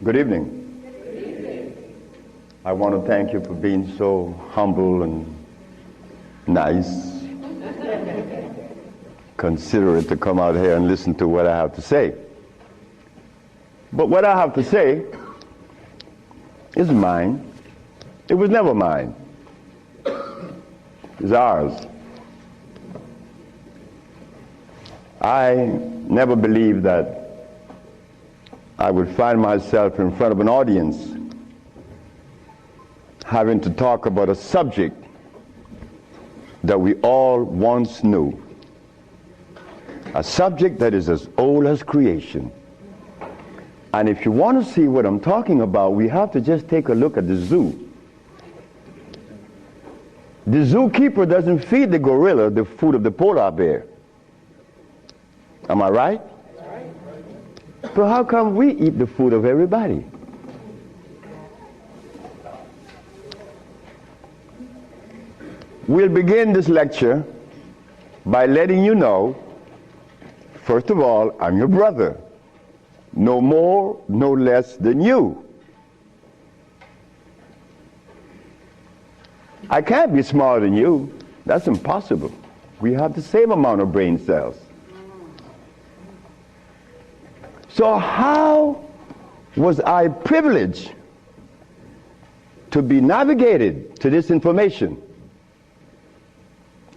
Good evening. Good evening. I want to thank you for being so humble and nice, considerate to come out here and listen to what I have to say. But what I have to say is mine. It was never mine. It's ours. I never believed that I would find myself in front of an audience having to talk about a subject that we all once knew. A subject that is as old as creation. And if you want to see what I'm talking about, we have to just take a look at the zoo. The zookeeper doesn't feed the gorilla the food of the polar bear. Am I right? So how come we eat the food of everybody? We'll begin this lecture by letting you know, first of all, I'm your brother. No more, no less than you. I can't be smarter than you. That's impossible. We have the same amount of brain cells. So how was I privileged to be navigated to this information?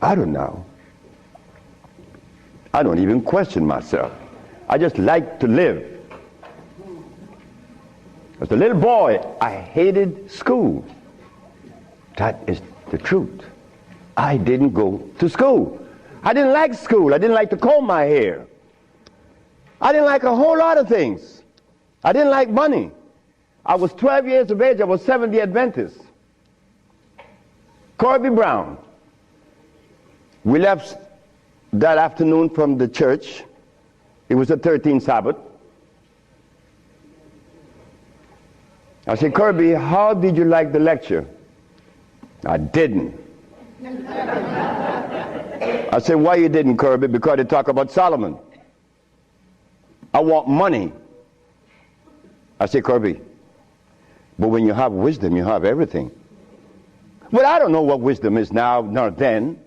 I don't know. I don't even question myself. I just like to live. As a little boy, I hated school. That is the truth. I didn't go to school. I didn't like school. I didn't like to comb my hair. I didn't like a whole lot of things. I didn't like money. I was 12 years of age. I was Seventh-day Adventist. Corby Brown. We left that afternoon from the church. It was the 13th Sabbath. I said, Kirby, how did you like the lecture? I didn't. I said, why you didn't, Kirby? Because they talk about Solomon. I want money. I said, Kirby, but when you have wisdom, you have everything. Well, I don't know what wisdom is now nor then,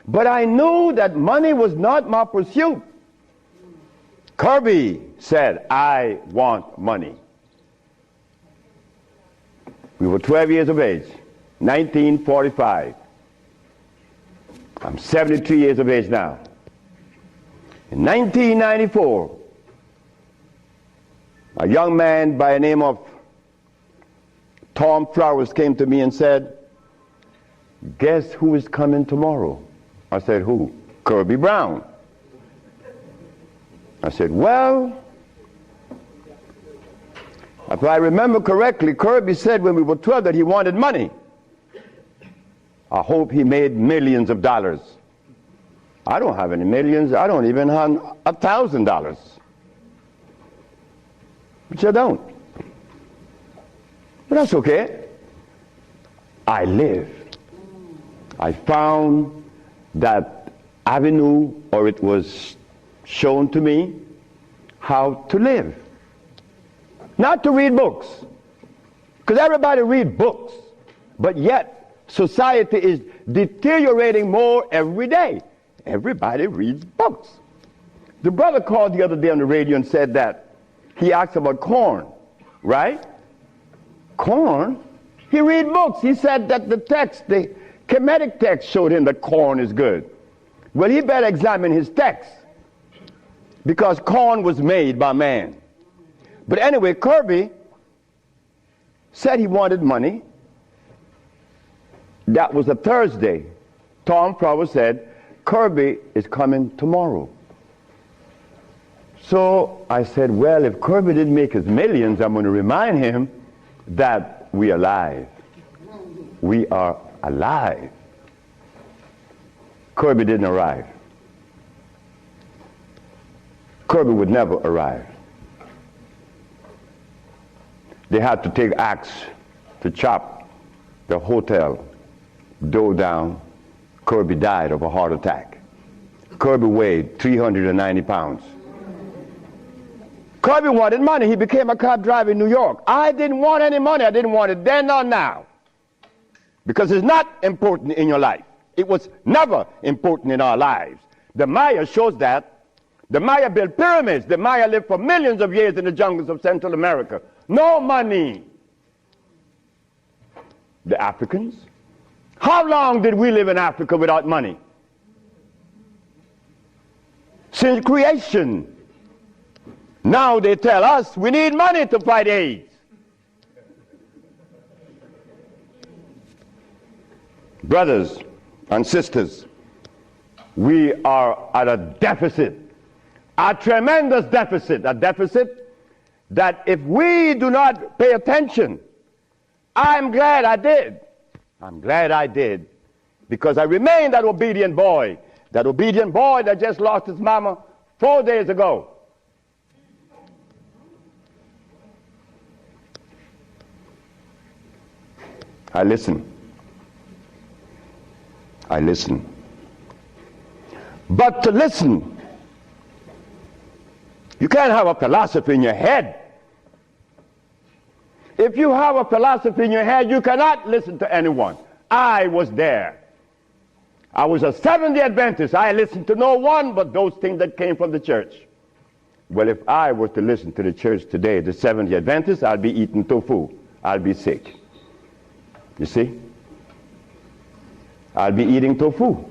but I knew that money was not my pursuit. Kirby said, I want money. We were 12 years of age, 1945. I'm 73 years of age now. In 1994, a young man by the name of Tom Flowers came to me and said, guess who is coming tomorrow? I said, who? Kirby Brown. I said, well, if I remember correctly, Kirby said when we were 12 that he wanted money. I hope he made millions of dollars. I don't have any millions. I don't even have $1,000. Which I don't. But that's okay. I live. I found that avenue, or it was shown to me how to live. Not to read books. Because everybody reads books. But yet, society is deteriorating more every day. Everybody reads books. The brother called the other day on the radio and said that he asked about corn, right? Corn? He read books. He said that the text, the Kemetic text showed him that corn is good. Well, he better examine his text because corn was made by man. But anyway, Kirby said he wanted money. That was a Thursday. Tom Flowers said, Kirby is coming tomorrow. So I said, well, if Kirby didn't make his millions, I'm going to remind him that we're alive. We are alive. Kirby didn't arrive. Kirby would never arrive. They had to take axe to chop the hotel door down. Kirby died of a heart attack. Kirby weighed 390 pounds. Kirby wanted money. He became a cab driver in New York. I didn't want any money. I didn't want it then or now. Because it's not important in your life. It was never important in our lives. The Maya shows that. The Maya built pyramids. The Maya lived for millions of years in the jungles of Central America. No money. The Africans? How long did we live in Africa without money? Since creation. Now they tell us we need money to fight AIDS. Brothers and sisters, we are at a deficit, a tremendous deficit, a deficit that if we do not pay attention, I'm glad I did. I'm glad I did, because I remain that obedient boy that just lost his mama 4 days ago. I listen. I listen. But to listen, you can't have a philosophy in your head. If you have a philosophy in your head, you cannot listen to anyone. I was there. I was a Seventh-day Adventist. I listened to no one but those things that came from the church. Well, if I were to listen to the church today, the Seventh-day Adventists, I'd be eating tofu. I'll be sick. You see? I'll be eating tofu.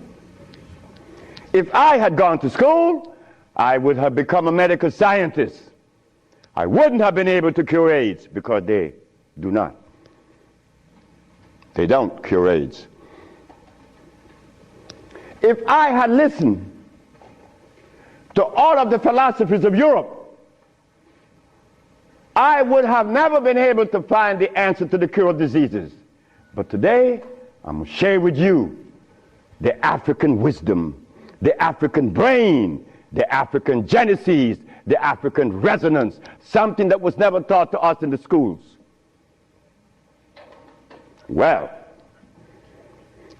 If I had gone to school, I would have become a medical scientist. I wouldn't have been able to cure AIDS, because they do not. They don't cure AIDS. If I had listened to all of the philosophies of Europe, I would have never been able to find the answer to the cure of diseases. But today, I'm going to share with you the African wisdom, the African brain, the African genesis, the African resonance, something that was never taught to us in the schools. Well,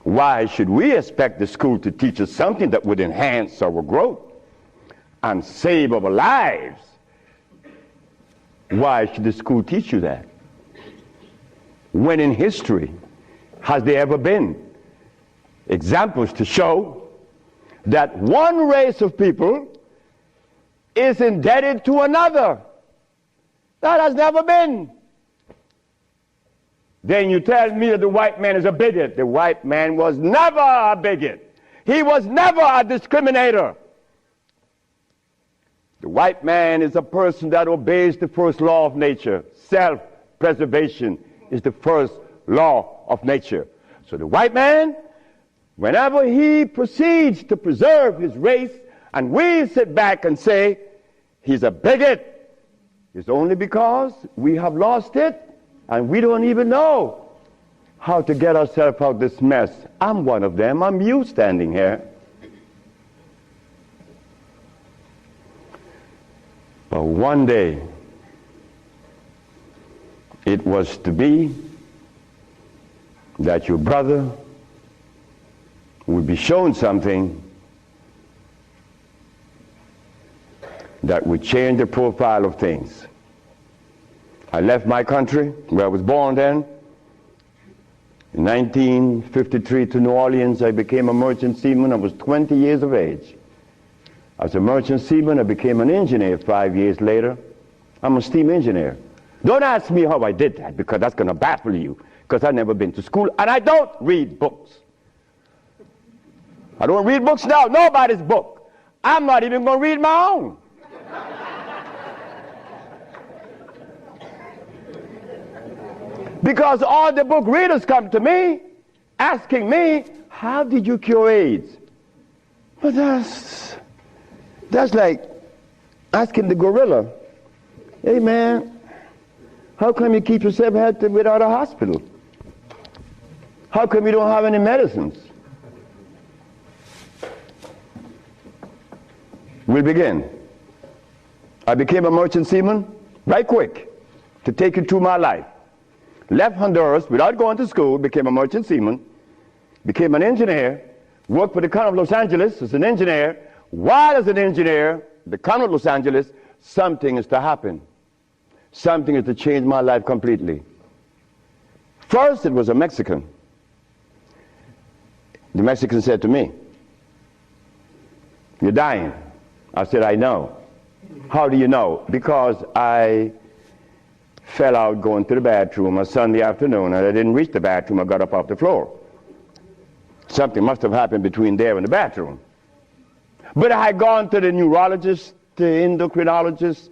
why should we expect the school to teach us something that would enhance our growth and save our lives? Why should the school teach you that? When in history has there ever been examples to show that one race of people is indebted to another? That has never been. Then you tell me that the white man is a bigot. The white man was never a bigot. He was never a discriminator. The white man is a person that obeys the first law of nature. Self-preservation is the first law of nature. So the white man, whenever he proceeds to preserve his race, and we sit back and say he's a bigot, it's only because we have lost it and we don't even know how to get ourselves out of this mess. I'm one of them. I'm you standing here. But one day, it was to be that your brother would be shown something that would change the profile of things. I left my country, where I was born then. In 1953 to New Orleans, I became a merchant seaman. I was 20 years of age. As a merchant seaman, I became an engineer 5 years later. I'm a steam engineer. Don't ask me how I did that, because that's going to baffle you, because I've never been to school, and I don't read books. I don't read books now, nobody's book. I'm not even going to read my own. Because all the book readers come to me asking me, how did you cure AIDS? But that's like asking the gorilla, hey man, how come you keep yourself healthy without a hospital? How come you don't have any medicines? We'll begin. I became a merchant seaman right quick to take you through my life. Left Honduras without going to school, became a merchant seaman, became an engineer, worked for the County of Los Angeles as an engineer. While as an engineer, the County of Los Angeles something is to happen. Something is to change my life completely. First, it was a Mexican. The Mexican said to me, "You're dying." I said, "I know." "How do you know?" "Because I fell out going to the bathroom a Sunday afternoon, and I didn't reach the bathroom. I got up off the floor. Something must have happened between there and the bathroom." But I had gone to the neurologist, the endocrinologist,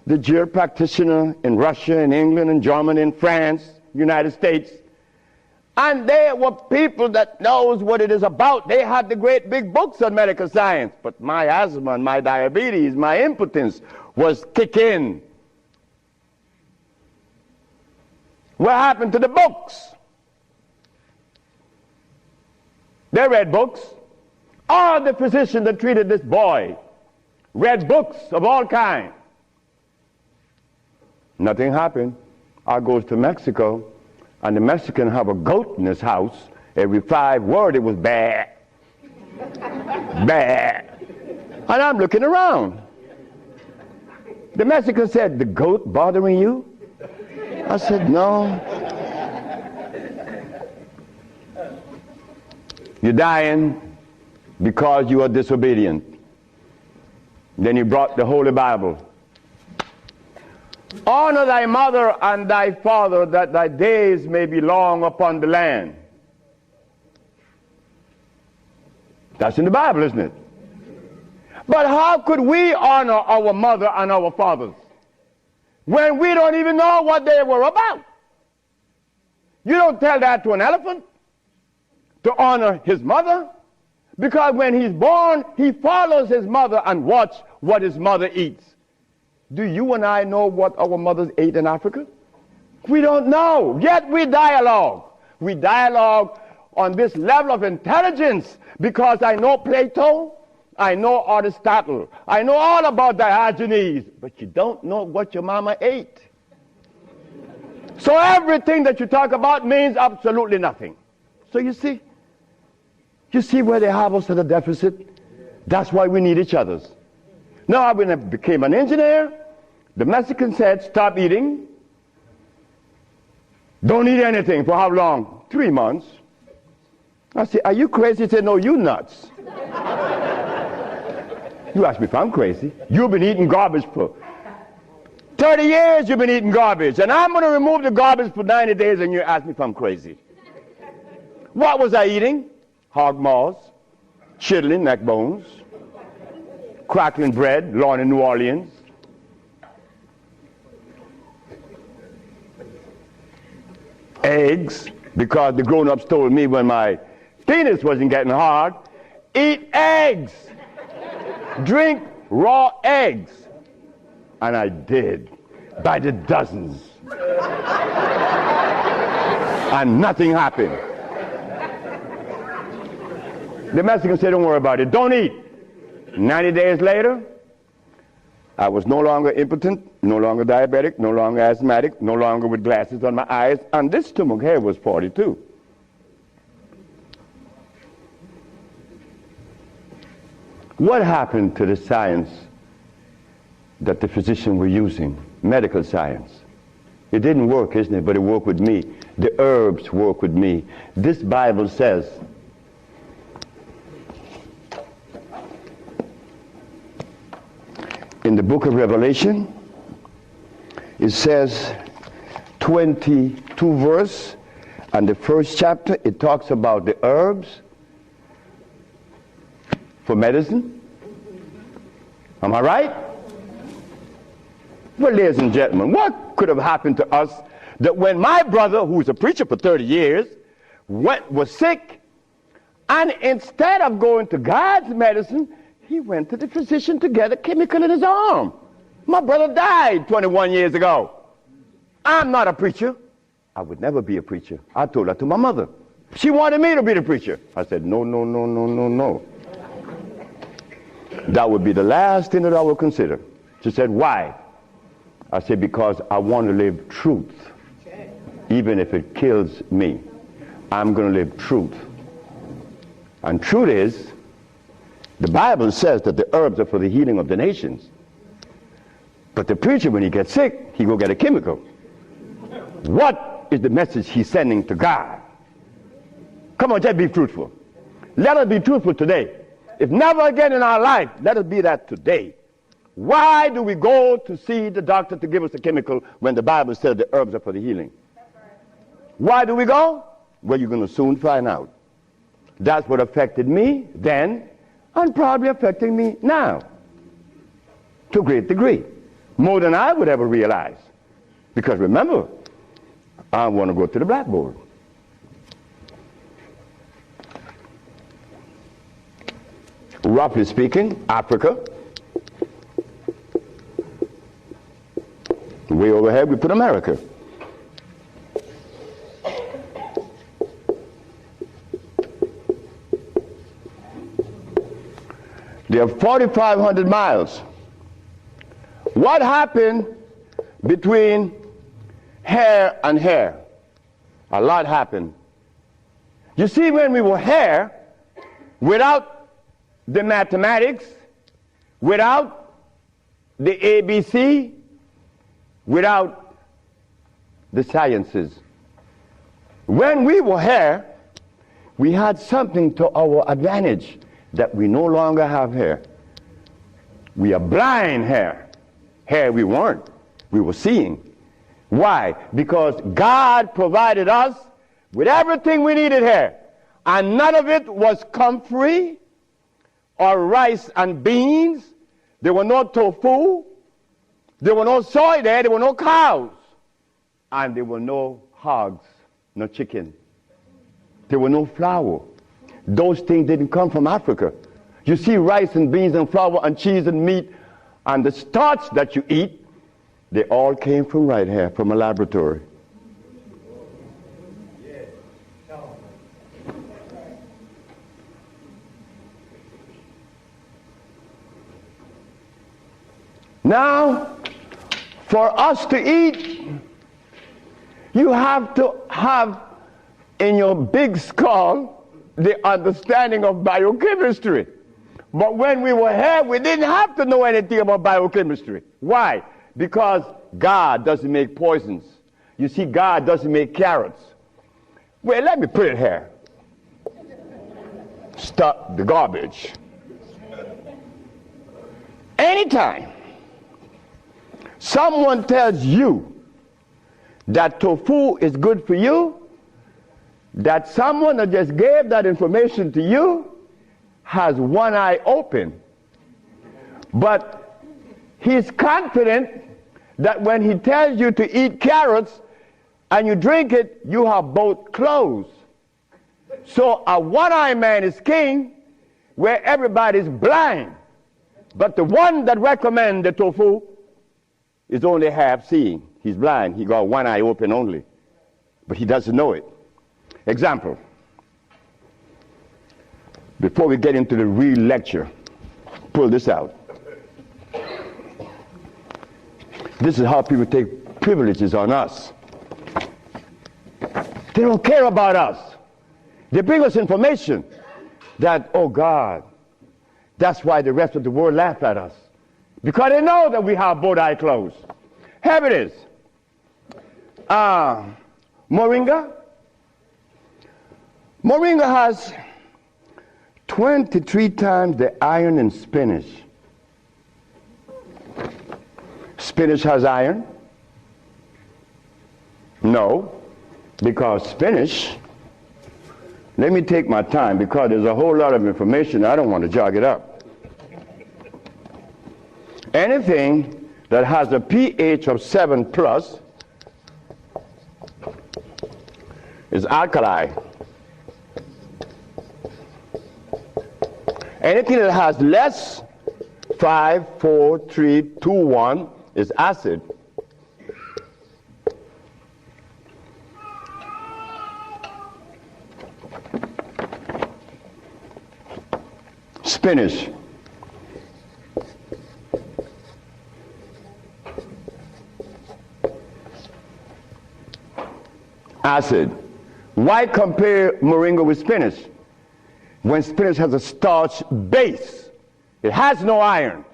the jail practitioner in Russia, in England, in Germany, in France, United States. And they were people that knows what it is about. They had the great big books on medical science. But my asthma and my diabetes, my impotence was kicking. What happened to the books? They read books. All the physicians that treated this boy read books of all kinds. Nothing happened. I goes to Mexico, and the Mexican have a goat in his house. Every 5 words it was bad, bad. And I'm looking around. The Mexican said, "The goat bothering you?" I said, "No." "You're dying because you are disobedient." Then he brought the Holy Bible. "Honor thy mother and thy father, that thy days may be long upon the land." That's in the Bible, isn't it? But how could we honor our mother and our fathers when we don't even know what they were about? You don't tell that to an elephant, to honor his mother, because when he's born, he follows his mother and watch what his mother eats. Do you and I know what our mothers ate in Africa? We don't know, yet we dialogue. We dialogue on this level of intelligence because I know Plato, I know Aristotle, I know all about Diogenes, but you don't know what your mama ate. So everything that you talk about means absolutely nothing. So you see where they have us at a deficit? That's why we need each other's. Now, when I became an engineer, the Mexican said, "Stop eating. Don't eat anything." For how long? 3 months. I said, "Are you crazy?" He said, "No, you nuts." You ask me if I'm crazy. You've been eating garbage for 30 years. You've been eating garbage. And I'm going to remove the garbage for 90 days, and you ask me if I'm crazy. What was I eating? Hog maws, chitlin, neck bones, crackling bread, Lorne in New Orleans. Eggs, because the grown-ups told me when my penis wasn't getting hard, eat eggs, drink raw eggs. And I did, by the dozens. And nothing happened. The Mexican said, "Don't worry about it, don't eat." 90 days later, I was no longer impotent, no longer diabetic, no longer asthmatic, no longer with glasses on my eyes, and this stomach hair was 42. What happened to the science that the physicians were using, medical science? It didn't work, isn't it? But it worked with me. The herbs work with me. This Bible says, in the book of Revelation, it says 22 verse, and the first chapter, it talks about the herbs for medicine. Am I right? Well, ladies and gentlemen, what could have happened to us that when my brother, who's a preacher for 30 years, was sick, and instead of going to God's medicine, he went to the physician to get a chemical in his arm. My brother died 21 years ago. I'm not a preacher. I would never be a preacher. I told that to my mother. She wanted me to be the preacher. I said, no, no, no, no, no, no. That would be the last thing that I would consider. She said, "Why?" I said, "Because I want to live truth. Even if it kills me, I'm going to live truth." And truth is, the Bible says that the herbs are for the healing of the nations. But the preacher, when he gets sick, he go get a chemical. What is the message he's sending to God? Come on, just be truthful. Let us be truthful today. If never again in our life, let us be that today. Why do we go to see the doctor to give us a chemical when the Bible says the herbs are for the healing? Why do we go? Well, you're going to soon find out. That's what affected me then and probably affecting me now to a great degree. More than I would ever realize. Because remember, I want to go to the blackboard. Roughly speaking, Africa. Way overhead, we put America. They are 4,500 miles. What happened between here and here? A lot happened. You see, when we were here, without the mathematics, without the ABC, without the sciences, when we were here, we had something to our advantage that we no longer have here. We are blind here. Here we weren't. We were seeing. Why? Because God provided us with everything we needed here. And none of it was comfrey or rice and beans. There were no tofu. There were no soy there. There were no cows. And there were no hogs, no chicken. There were no flour. Those things didn't come from Africa. You see rice and beans and flour and cheese and meat and the starch that you eat, they all came from right here, from a laboratory. Now, for us to eat, you have to have in your big skull the understanding of biochemistry. But when we were here, we didn't have to know anything about biochemistry. Why? Because God doesn't make poisons. You see, God doesn't make carrots. Well, let me put it here. Stop the garbage. Anytime someone tells you that tofu is good for you, that someone that just gave that information to you has one eye open. But he's confident that when he tells you to eat carrots and you drink it, you have both closed. So a one-eye man is king where everybody's blind. But the one that recommends the tofu is only half seeing. He's blind. He got one eye open only. But he doesn't know it. Example. Before we get into the real lecture, pull this out. This is how people take privileges on us. They don't care about us. They bring us information that, oh God, that's why the rest of the world laugh at us. Because they know that we have both eyes closed. Here it is. Moringa. Moringa has 23 times the iron in spinach. Spinach has iron? No, because spinach, let me take my time because there's a whole lot of information. I don't want to jog it up. Anything that has a pH of 7 plus is alkaline. Anything that has less 5, 4, 3, 2, 1 is acid. Spinach. Acid. Why compare moringa with spinach? When spinach has a starch base, it has no iron.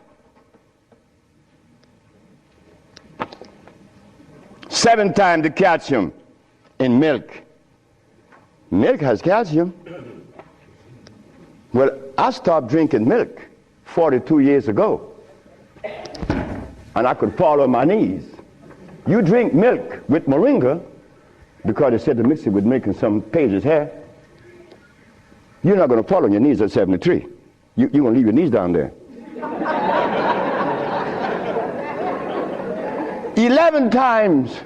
7 times the calcium in milk. Milk has calcium. Well, I stopped drinking milk 42 years ago, and I could fall on my knees. You drink milk with moringa, because they said to mix it with milk and some pages hair, you're not going to fall on your knees at 73. You're going to leave your knees down there. 11 times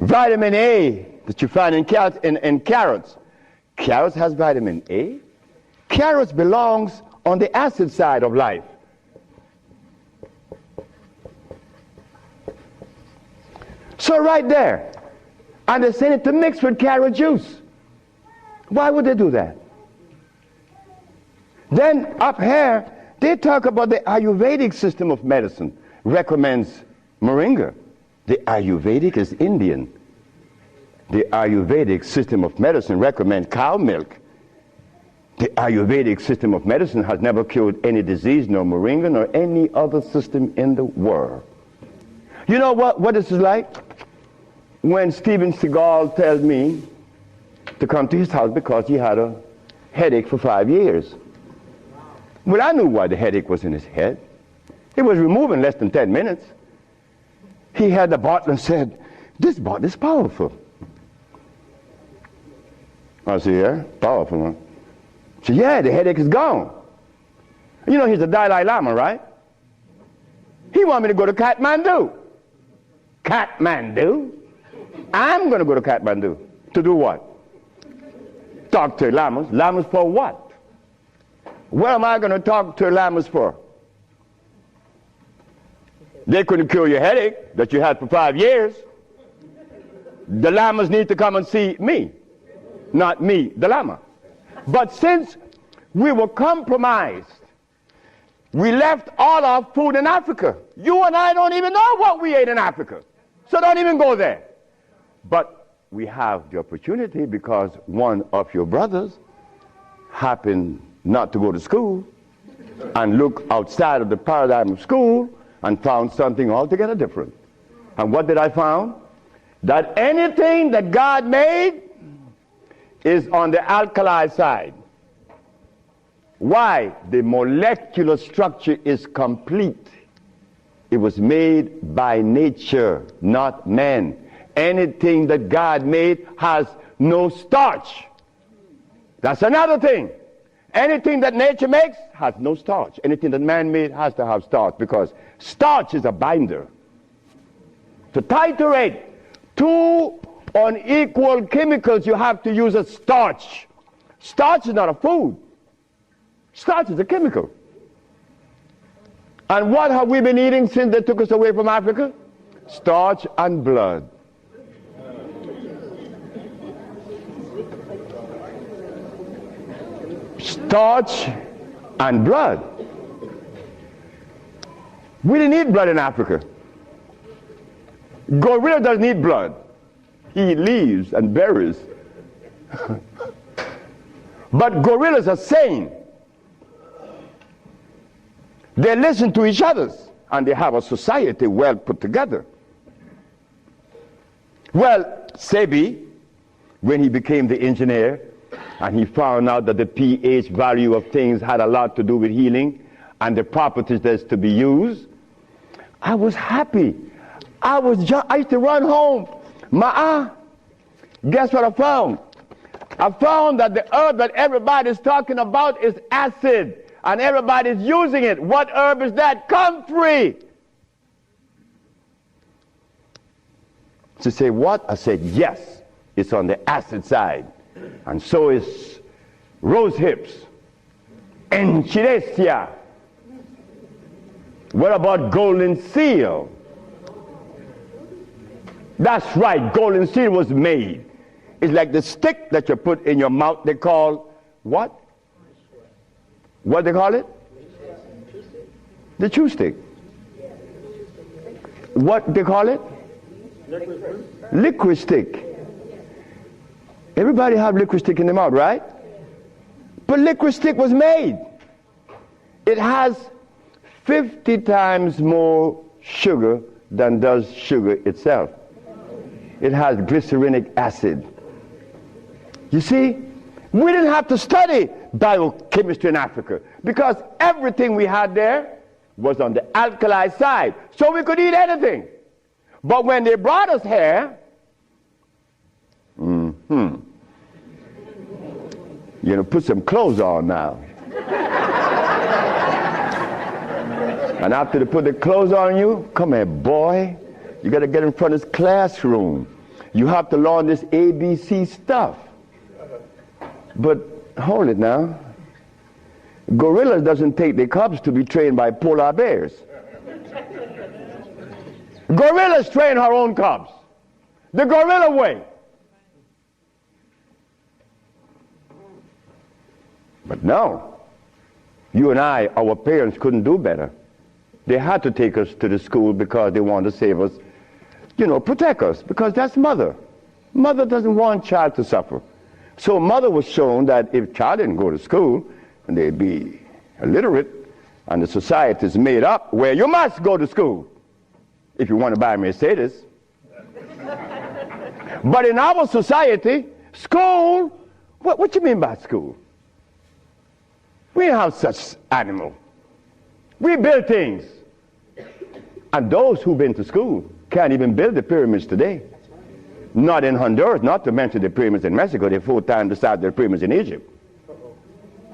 vitamin A that you find in carrots. Carrots has vitamin A. Carrots belongs on the acid side of life. So right there, and they send it to mix with carrot juice. Why would they do that? Then up here, they talk about the Ayurvedic system of medicine recommends moringa. The Ayurvedic is Indian. The Ayurvedic system of medicine recommends cow milk. The Ayurvedic system of medicine has never cured any disease, nor moringa, nor any other system in the world. You know what this is like? When Steven Seagal tells me to come to his house because he had a headache for 5 years. Well, I knew why the headache was in his head. It was removed in less than 10 minutes. He had the bottle and said, "This bottle is powerful." I said, "Yeah, powerful, huh?" He said, "Yeah, the headache is gone." You know, he's the Dalai Lama, right? He wanted me to go to Kathmandu. Kathmandu? I'm going to go to Kathmandu. To do what? Talk to lamas. Lamas for what? What am I going to talk to lamas for? They couldn't cure your headache that you had for 5 years. The lamas need to come and see me, not me, the lama. But since we were compromised, we left all our food in Africa. You and I don't even know what we ate in Africa. So don't even go there. But we have the opportunity because one of your brothers happened not to go to school and look outside of the paradigm of school and found something altogether different. And what did I find? That anything that God made is on the alkali side. Why? The molecular structure is complete. It was made by nature, not man. Anything that God made has no starch. That's another thing. Anything that nature makes has no starch. Anything that man made has to have starch, because starch is a binder. To titrate 2 unequal chemicals, you have to use a starch. Starch is not a food. Starch is a chemical. And what have we been eating since they took us away from Africa? Starch and blood. Starch and blood. We didn't eat blood in Africa. Gorilla doesn't eat blood. He eats leaves and berries. But gorillas are sane. They listen to each other, and they have a society well put together. Well, Sebi, when he became the engineer, and he found out that the pH value of things had a lot to do with healing and the properties that's to be used, I was happy. I used to run home. Guess what I found? I found that the herb that everybody's talking about is acid, and everybody's using it. What herb is that? Comfrey. She said, "What?" I said, "Yes, it's on the acid side. And so is rose hips, enchilesia. What about golden seal?" That's right, golden seal was made. It's like the stick that you put in your mouth. They call what? What they call it? The chew stick. What they call it? Liquid stick. Everybody have liquid stick in their mouth, right? But liquid stick was made. It has 50 times more sugar than does sugar itself. It has glycerinic acid. You see, we didn't have to study biochemistry in Africa because everything we had there was on the alkali side, so we could eat anything. But when they brought us here, put some clothes on now. And after they put the clothes on you, come here, boy, you got to get in front of this classroom. You have to learn this ABC stuff. But hold it now. Gorillas doesn't take their cubs to be trained by polar bears. Gorillas train her own cubs. The gorilla way. But no, you and I, our parents couldn't do better. They had to take us to the school because they wanted to save us, protect us, because that's mother. Mother doesn't want child to suffer. So mother was shown that if child didn't go to school, and they'd be illiterate, and the society is made up where you must go to school if you want to buy a Mercedes. But in our society, school, what you mean by school? We don't have such animal. We build things. And those who've been to school can't even build the pyramids today. Not in Honduras, not to mention the pyramids in Mexico. They're 4 times the size of the pyramids in Egypt.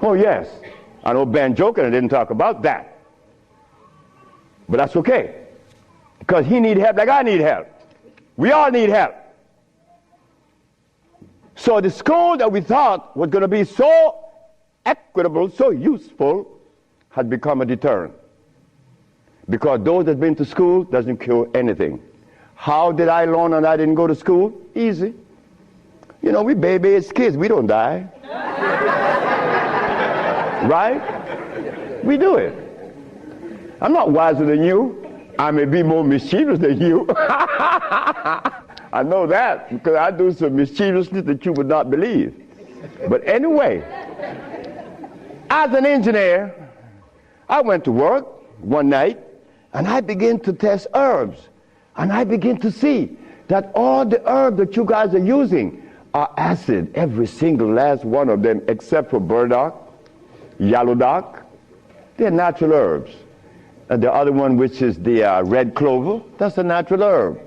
Oh yes. I know Ben joking and didn't talk about that. But that's okay. Because he need help like I need help. We all need help. So the school that we thought was going to be so equitable, so useful, has become a deterrent. Because those that's been to school doesn't cure anything. How did I learn and I didn't go to school? Easy. We baby-aged kids, we don't die. Right? We do it. I'm not wiser than you. I may be more mischievous than you. I know that because I do some mischievousness that you would not believe. But anyway, as an engineer, I went to work one night and I began to test herbs. And I begin to see that all the herbs that you guys are using are acid, every single last one of them, except for burdock, yellow dock. They're natural herbs. And the other one, which is the red clover, that's a natural herb.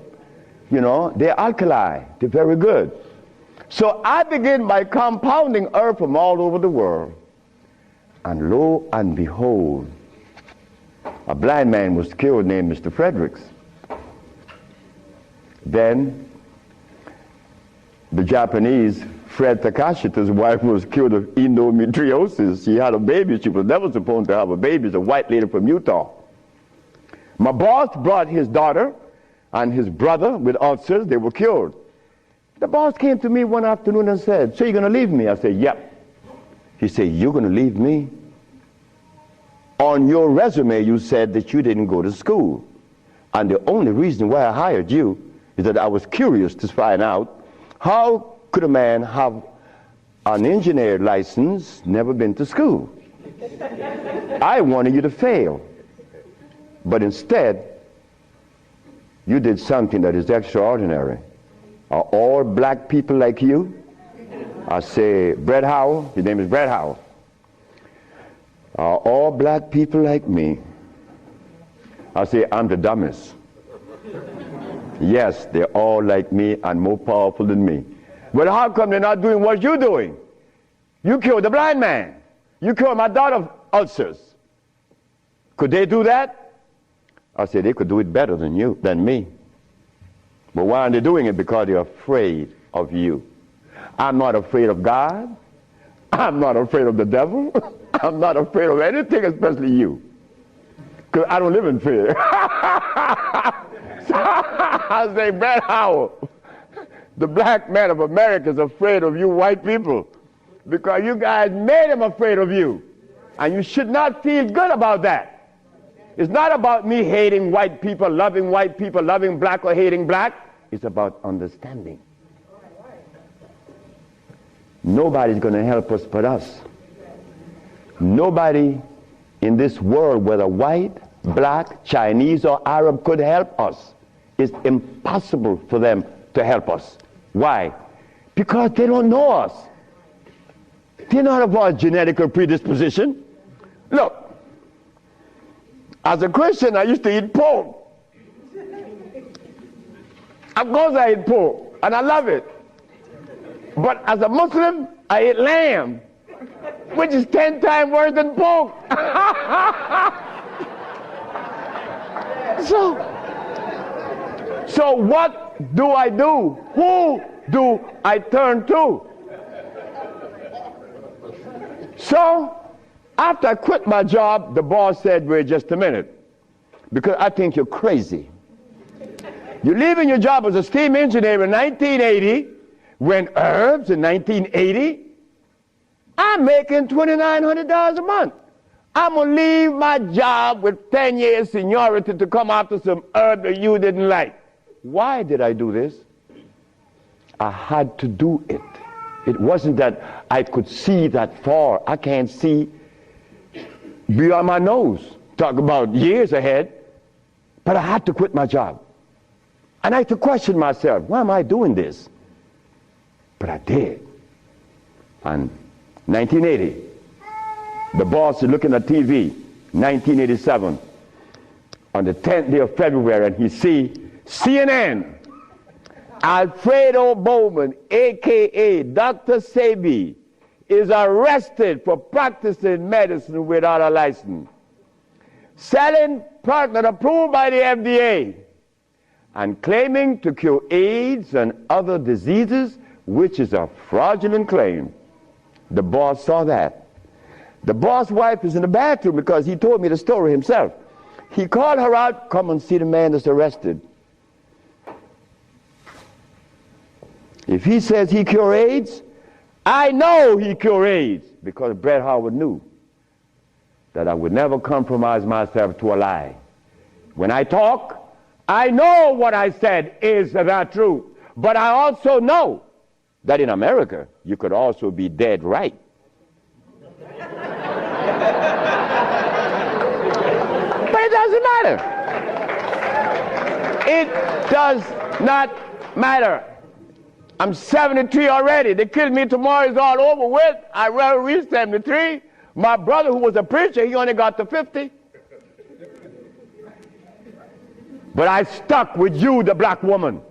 They're alkali. They're very good. So I begin by compounding herbs from all over the world. And lo and behold, a blind man was killed named Mr. Fredericks. Then the Japanese, Fred Takashita's wife was killed of endometriosis. She had a baby. She was never supposed to have a baby. It's a white lady from Utah. My boss brought his daughter and his brother with ulcers. They were cured. The boss came to me one afternoon and said, "So you're going to leave me?" I said, "Yep." He said, "You're going to leave me? On your resume, you said that you didn't go to school. And the only reason why I hired you is that I was curious to find out how could a man have an engineer license, never been to school. I wanted you to fail. But instead, you did something that is extraordinary. Are all black people like you?" I say, "Brett Howell," his name is Brett Howell. "Are all black people like me?" I say, "I'm the dumbest." "Yes, they're all like me and more powerful than me." "But how come they're not doing what you're doing? You killed the blind man. You killed my daughter's ulcers. Could they do that?" I said, "They could do it better than me. But why aren't they doing it? Because they're afraid of you." I'm not afraid of God. I'm not afraid of the devil. I'm not afraid of anything, especially you. Because I don't live in fear. So I say, "Brett Howell, the black man of America is afraid of you white people because you guys made him afraid of you. And you should not feel good about that. It's not about me hating white people, loving black or hating black. It's about understanding. Nobody's going to help us but us. Nobody in this world, whether white, black, Chinese, or Arab, could help us it's impossible for them to help us. Why? Because they don't know us. They don't have our genetic predisposition. Look, as a Christian, I used to eat pork. Of course I eat pork, and I love it. But as a Muslim, I eat lamb, which is 10 times worse than pork. So what do I do? Who do I turn to? So after I quit my job, the boss said, wait just a minute, because I think you're crazy. You're leaving your job as a steam engineer in 1980, when herbs in 1980, I'm making $2,900 a month. I'm going to leave my job with 10 years seniority to come after some herb that you didn't like. Why did I do this? I had to do it. It wasn't that I could see that far. I can't see beyond my nose. Talk about years ahead. But I had to quit my job. And I had to question myself, why am I doing this? But I did. And 1980, the boss is looking at TV, 1987, on the 10th day of February, and he see CNN, Alfredo Bowman, a.k.a. Dr. Sebi, is arrested for practicing medicine without a license, selling product not approved by the FDA, and claiming to cure AIDS and other diseases, which is a fraudulent claim. The boss saw that. The boss' wife is in the bathroom because he told me the story himself. He called her out, come and see the man that's arrested. If he says he cure AIDS, I know he cure AIDS, because Bret Howard knew that I would never compromise myself to a lie. When I talk, I know what I said is the truth, but I also know that in America, you could also be dead right. But it doesn't matter. It does not matter. I'm 73 already. They kill me tomorrow, it's all over with. I rather reach 73. My brother, who was a preacher, he only got to 50. But I stuck with you, the black woman.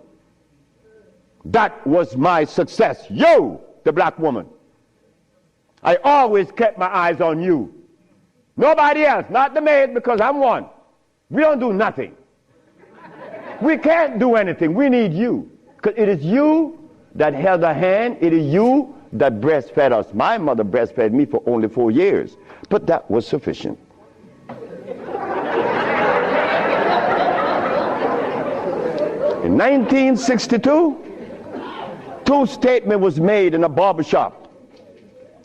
That was my success. You, the black woman. I always kept my eyes on you. Nobody else, not the maid, because I'm one. We don't do nothing. We can't do anything. We need you. Because it is you that held our hand. It is you that breastfed us. My mother breastfed me for only 4 years. But that was sufficient. In 1962, two statements was made in a barbershop.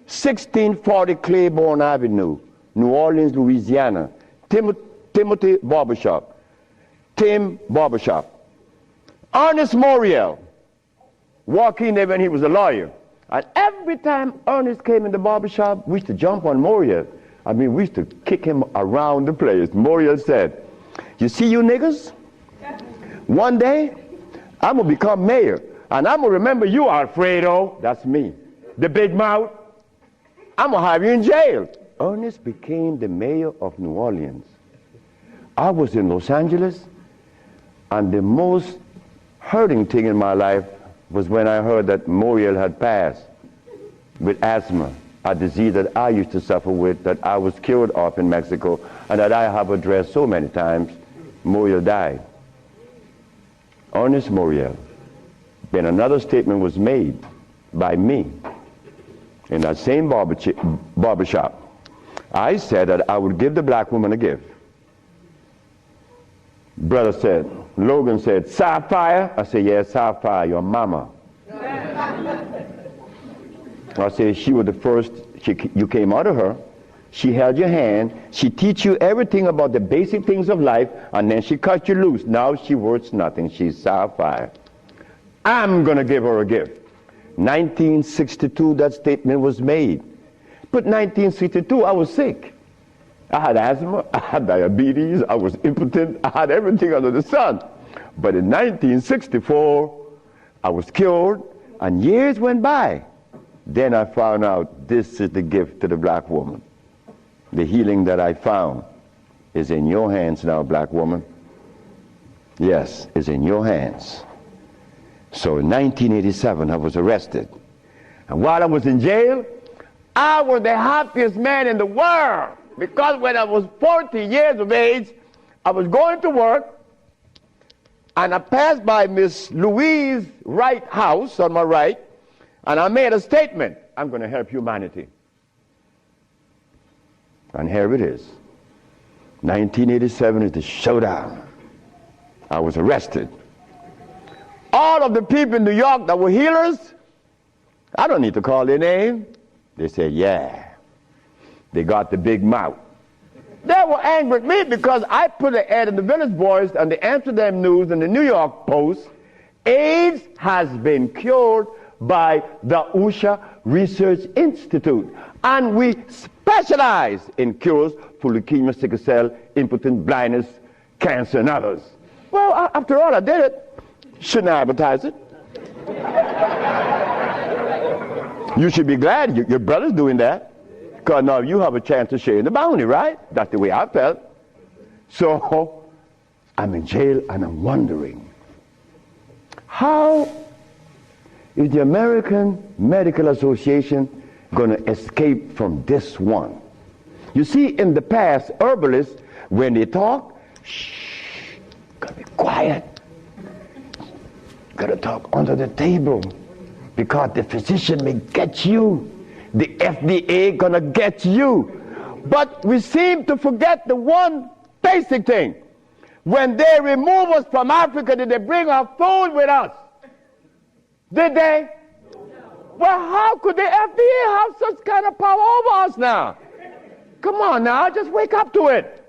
1640 Claiborne Avenue, New Orleans, Louisiana. Timothy Barbershop. Tim Barbershop. Ernest Moriel walked in there when he was a lawyer. And every time Ernest came in the barbershop, we used to jump on Moriel. I mean, we used to kick him around the place. Moriel said, you see you niggas? One day, I'm going to become mayor. And I'm going to remember you, Alfredo. That's me. The big mouth. I'm going to have you in jail. Ernest became the mayor of New Orleans. I was in Los Angeles, and the most hurting thing in my life was when I heard that Moriel had passed with asthma, a disease that I used to suffer with, that I was cured of in Mexico, and that I have addressed so many times. Moriel died. Ernest Moriel. Then another statement was made by me in that same barbershop. I said that I would give the black woman a gift. Brother said, Logan said, Sapphire? I said, yes, Sapphire, your mama. I said, she was the first, you came out of her. She held your hand. She teach you everything about the basic things of life, and then she cut you loose. Now she worth nothing. She's Sapphire. I'm going to give her a gift. 1962, that statement was made. But 1962, I was sick. I had asthma, I had diabetes, I was impotent, I had everything under the sun. But in 1964, I was cured, and years went by. Then I found out this is the gift to the black woman. The healing that I found is in your hands now, black woman. Yes, it's in your hands. So in 1987, I was arrested. And while I was in jail, I was the happiest man in the world. Because when I was 40 years of age, I was going to work, and I passed by Miss Louise Wright's house on my right, and I made a statement: I'm going to help humanity. And here it is. 1987 is the showdown. I was arrested. All of the people in New York that were healers, I don't need to call their name. They said, yeah. They got the big mouth. They were angry at me because I put an ad in the Village Voice and the Amsterdam News and the New York Post. AIDS has been cured by the USHA Research Institute. And we specialize in cures for leukemia, sickle cell, impotence, blindness, cancer, and others. Well, after all, I did it. Shouldn't I advertise it? You should be glad your brother's doing that. Because now you have a chance to share in the bounty, right? That's the way I felt. So I'm in jail and I'm wondering, how is the American Medical Association going to escape from this one? You see, in the past, herbalists, when they talk, shh, gotta be quiet. Gotta talk under the table, because the physician may get you. The FDA gonna get you. But we seem to forget the one basic thing. When they remove us from Africa, did they bring our food with us? Did they? Well, how could the FDA have such kind of power over us now? Come on now, just wake up to it.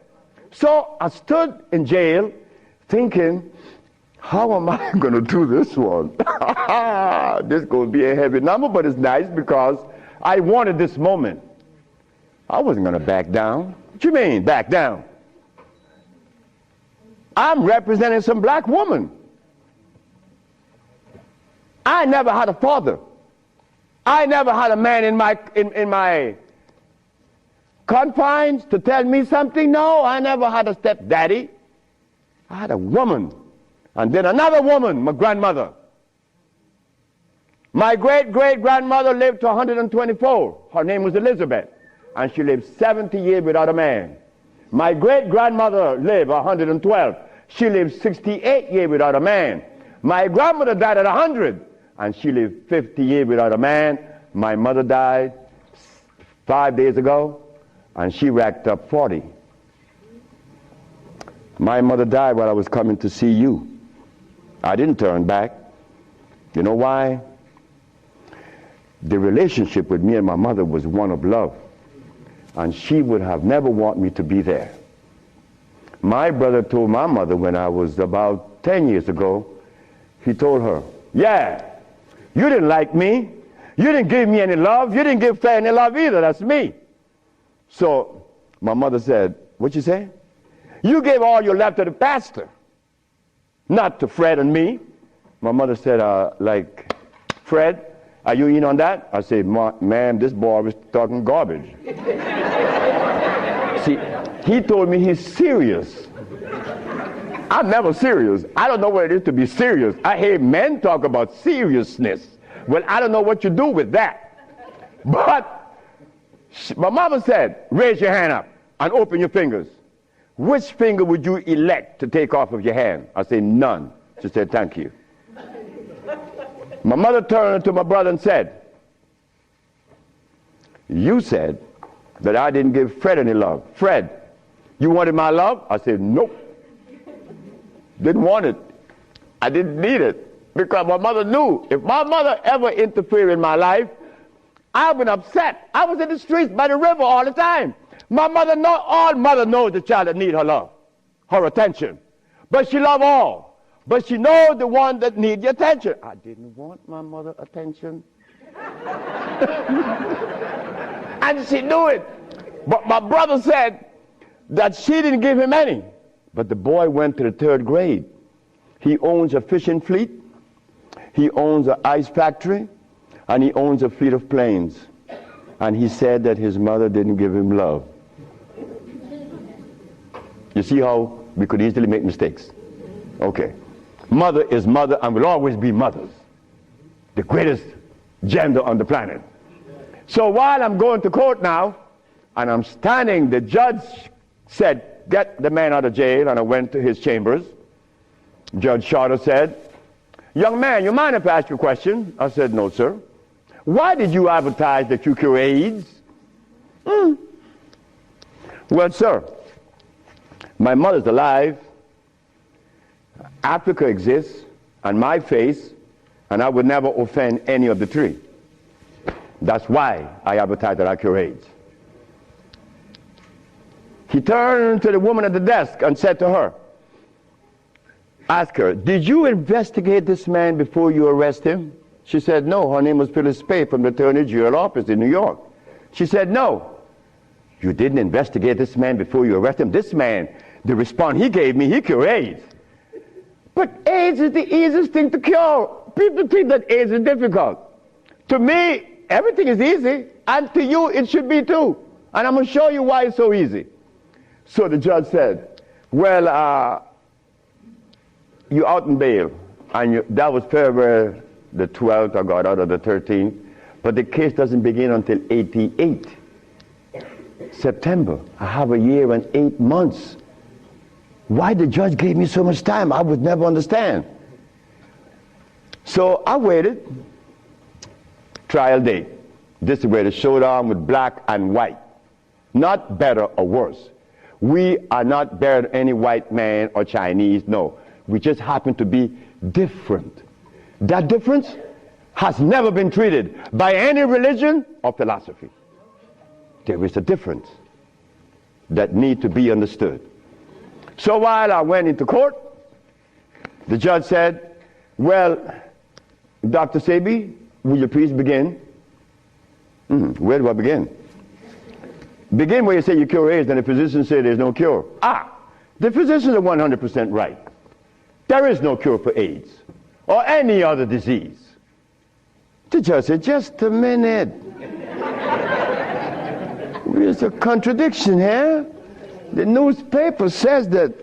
So I stood in jail thinking, how am I going to do this one? This is going to be a heavy number, but it's nice because I wanted this moment. I wasn't going to back down. What you mean, back down? I'm representing some black woman. I never had a father. I never had a man in my confines to tell me something. No, I never had a stepdaddy. I had a woman. And then another woman, my grandmother. My great-great-grandmother lived to 124. Her name was Elizabeth. And she lived 70 years without a man. My great-grandmother lived 112. She lived 68 years without a man. My grandmother died at 100. And she lived 50 years without a man. My mother died 5 days ago. And she racked up 40. My mother died while I was coming to see you. I didn't turn back. You know why? The relationship with me and my mother was one of love. And she would have never wanted me to be there. My brother told my mother when I was about 10 years ago, he told her, yeah, you didn't like me. You didn't give me any love. You didn't give Faye any love either. That's me. So my mother said, what you say? You gave all your love to the pastor, not to Fred and me. My mother said, like, Fred, are you in on that? I said, ma'am, this boy was talking garbage. See, he told me he's serious. I'm never serious. I don't know what it is to be serious. I hear men talk about seriousness. Well, I don't know what you do with that. But my mama said, raise your hand up and open your fingers. Which finger would you elect to take off of your hand? I said, none. She said, thank you. My mother turned to my brother and said, you said that I didn't give Fred any love. Fred, you wanted my love? I said, nope. Didn't want it. I didn't need it. Because my mother knew if my mother ever interfered in my life, I would have been upset. I was in the streets by the river all the time. My mother all mother knows the child that need her love, her attention. But she love all. But she knows the one that need the attention. I didn't want my mother attention. And she knew it. But my brother said that she didn't give him any. But the boy went to the 3rd grade. He owns a fishing fleet, he owns an ice factory, and he owns a fleet of planes. And he said that his mother didn't give him love. You see how we could easily make mistakes? Okay. Mother is mother and will always be mothers. The greatest gender on the planet. So while I'm going to court now, and I'm standing, the judge said, get the man out of jail, and I went to his chambers. Judge Shorter said, young man, you mind if I ask you a question? I said, no, sir. Why did you advertise that you cure AIDS? Well, sir, my mother's alive, Africa exists, and my face, and I would never offend any of the three. That's why I advertise that I cure AIDS. He turned to the woman at the desk and said to her, ask her, did you investigate this man before you arrest him? She said, no. Her name was Phyllis Spade from the Attorney General office in New York. She said, no. You didn't investigate this man before you arrest him? This man, the response he gave me, he cured AIDS. But AIDS is the easiest thing to cure. People think that AIDS is difficult. To me, everything is easy, and to you it should be too. And I'm going to show you why it's so easy. So the judge said, well, you out in bail, and that was February the 12th, I got out of the 13th, but the case doesn't begin until 88. September, I have a year and 8 months. Why the judge gave me so much time, I would never understand. So I waited, trial date. This is where the showdown with black and white. Not better or worse. We are not better than any white man or Chinese, no. We just happen to be different. That difference has never been treated by any religion or philosophy. There is a difference that needs to be understood. So while I went into court, the judge said, well, Dr. Sebi, will you please begin? Where do I begin? Begin where you say you cure AIDS, and the physicians say there's no cure. The physicians are 100% right. There is no cure for AIDS or any other disease. The judge said, just a minute. There's a contradiction here. The newspaper says that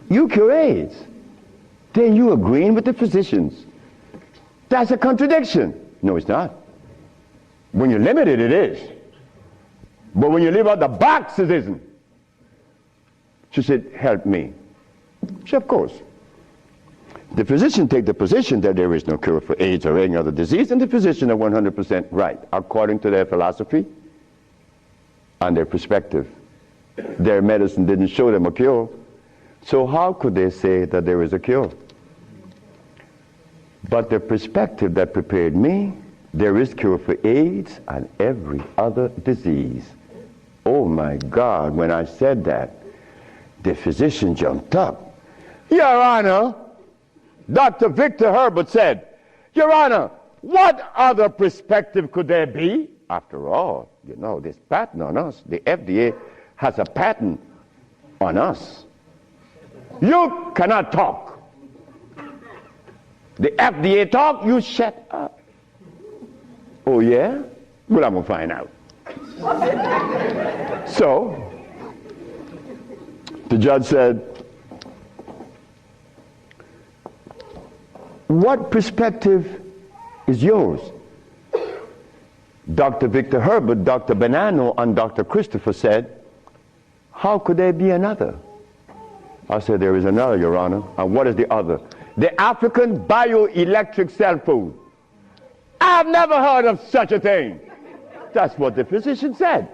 you cure AIDS. Then you agreeing with the physicians. That's a contradiction. No, it's not. When you're limited, it is. But when you leave out the box, it isn't. She said, help me. She said, of course. The physician take the position that there is no cure for AIDS or any other disease, and the physician are 100% right, according to their philosophy and their perspective. Their medicine didn't show them a cure. So how could they say that there is a cure? But the perspective that prepared me, there is cure for AIDS and every other disease. Oh my God, when I said that, the physician jumped up. Your Honor, Dr. Victor Herbert said, Your Honor, what other perspective could there be? After all, you know, this patent on us, the FDA has a patent on us. You cannot talk. The FDA talk, you shut up. Oh yeah? Well, I'm gonna find out. So, the judge said, what perspective is yours? Dr. Victor Herbert, Dr. Bonanno, and Dr. Christopher said, how could there be another? I said, there is another, Your Honor. And what is the other? The African bioelectric cell food. I've never heard of such a thing. That's what the physician said.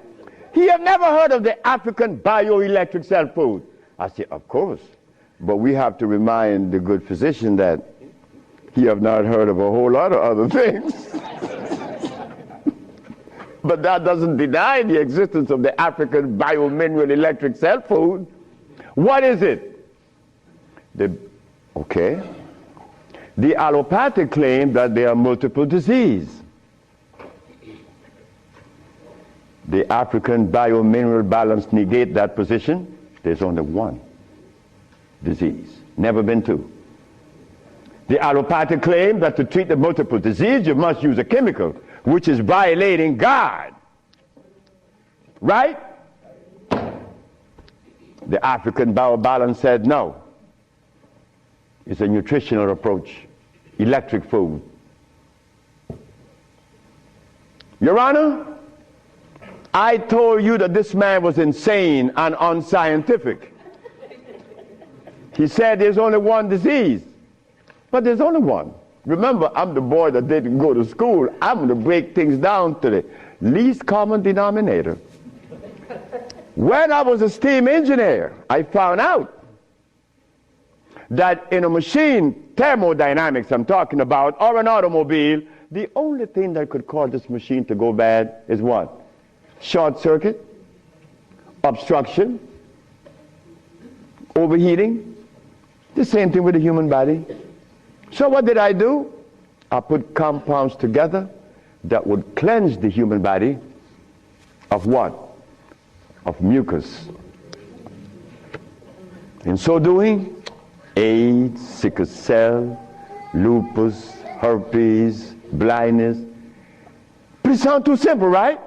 He had never heard of the African bioelectric cell food. I said, of course. But we have to remind the good physician that he have not heard of a whole lot of other things. But that doesn't deny the existence of the African biomineral electric cell food. What is it? Okay. The allopathic claim that there are multiple diseases. The African biomineral balance negate that position. There's only one. disease. Never been two. The allopathic claim that to treat the multiple disease, you must use a chemical, which is violating God. Right? The African biobalance said no. It's a nutritional approach, electric food. Your Honor, I told you that this man was insane and unscientific. He said there's only one disease, but there's only one. Remember, I'm the boy that didn't go to school. I'm going to break things down to the least common denominator. When I was a steam engineer, I found out that in a machine, thermodynamics I'm talking about, or an automobile, the only thing that could cause this machine to go bad is what? Short circuit, obstruction, overheating. The same thing with the human body. So what did I do? I put compounds together that would cleanse the human body of what? Of mucus. In so doing, AIDS, sickle cell, lupus, herpes, blindness. But it sounds too simple, right?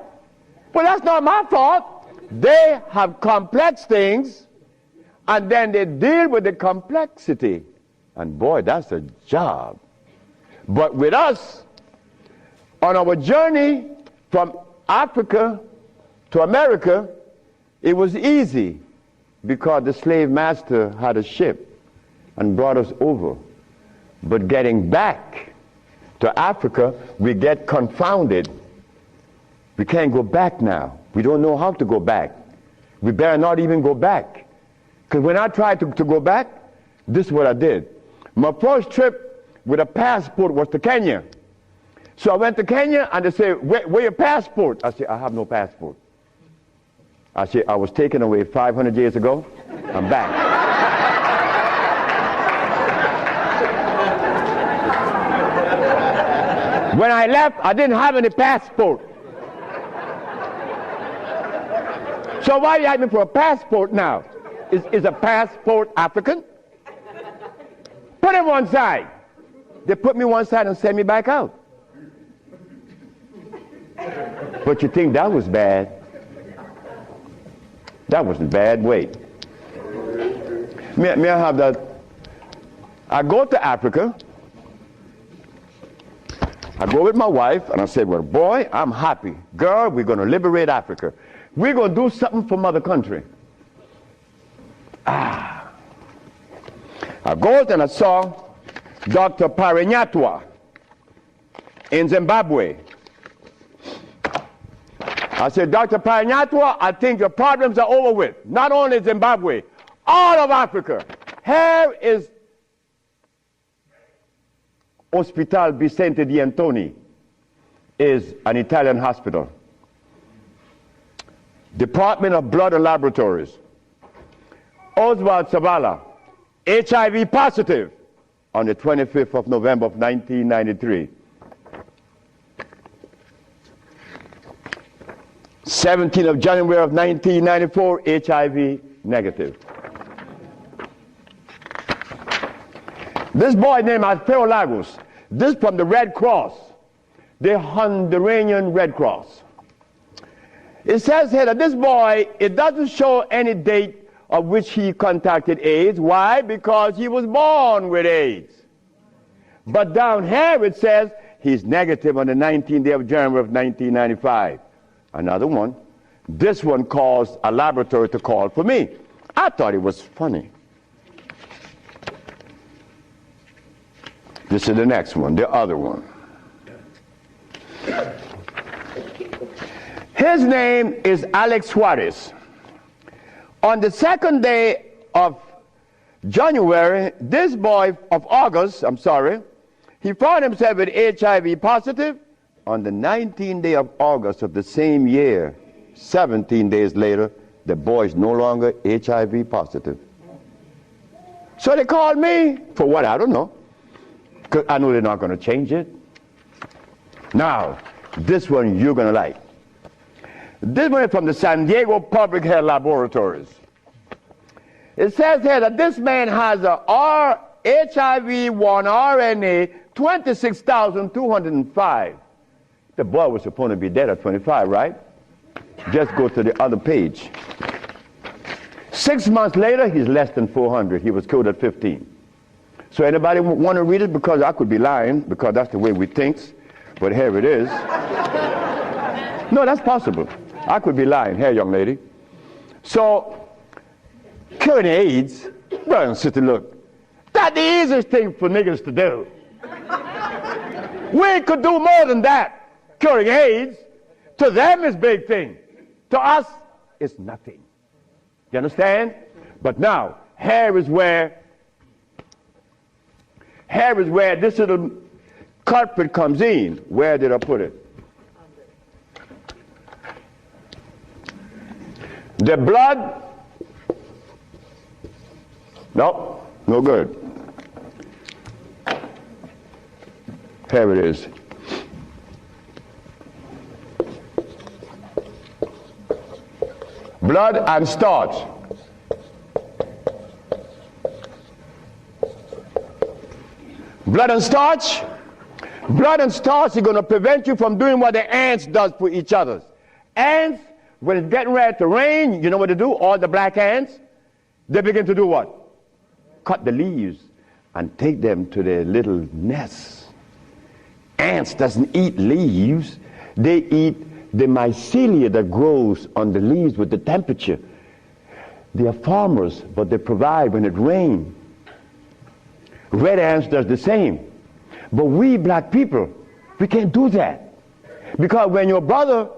Well, that's not my fault. They have complex things, and then they deal with the complexity. And boy, that's a job. But with us, on our journey from Africa to America, it was easy because the slave master had a ship and brought us over. But getting back to Africa, we get confounded. We can't go back now. We don't know how to go back. We better not even go back. Because when I tried to go back, this is what I did. My first trip with a passport was to Kenya. So I went to Kenya and they said, where your passport? I said, I have no passport. I said, I was taken away 500 years ago. I'm back. When I left, I didn't have any passport. So why are you asking me for a passport now? Is a passport African? Put it one side. They put me one side and send me back out. But you think that was bad? That wasn't bad. Wait. May I have that? I go to Africa. I go with my wife, and I said, well, boy, I'm happy. Girl, we're going to liberate Africa. We're going to do something for mother country. I go and I saw Dr. Parinyatwa in Zimbabwe. I said, Dr. Parinyatwa, I think your problems are over with. Not only Zimbabwe, all of Africa. Here is Hospital Vicente di Antoni, is an Italian hospital. Department of Blood and Laboratories. Oswald Zavala, HIV positive on the 25th of November of 1993. 17th of January of 1994, HIV negative. This boy named Alfeo Lagos, this from the Red Cross, the Honduran Red Cross. It says here that this boy, it doesn't show any date of which he contracted AIDS. Why? Because he was born with AIDS. But down here it says he's negative on the 19th day of January of 1995. Another one. This one caused a laboratory to call for me. I thought it was funny. This is the next one, the other one. His name is Alex Suarez. On the second day of January, this boy of August, he found himself with HIV positive. On the 19th day of August of the same year, 17 days later, the boy is no longer HIV positive. So they called me for what? I don't know. Because I know they're not going to change it. Now, this one you're going to like. This one is from the San Diego Public Health Laboratories. It says here that this man has a HIV-1 RNA 26,205. The boy was supposed to be dead at 25, right? Just go to the other page. 6 months later, he's less than 400. He was killed at 15. So anybody want to read it? Because I could be lying, because that's the way we think. But here it is. No, that's possible. I could be lying. Here, young lady. So, curing AIDS, brother and sister, look, that's the easiest thing for niggas to do. We could do more than that. Curing AIDS, to them is big thing. To us, it's nothing. You understand? But now, here is where this little culprit comes in. Where did I put it? The blood, no good. Here it is. Blood and starch. Blood and starch. Blood and starch is going to prevent you from doing what the ants does for each other. Ants, when it's getting ready to rain, you know what they do? All the black ants, they begin to do what? Cut the leaves and take them to their little nests. Ants doesn't eat leaves. They eat the mycelia that grows on the leaves with the temperature. They are farmers, but they provide when it rains. Red ants does the same. But we black people, we can't do that. Because when your brother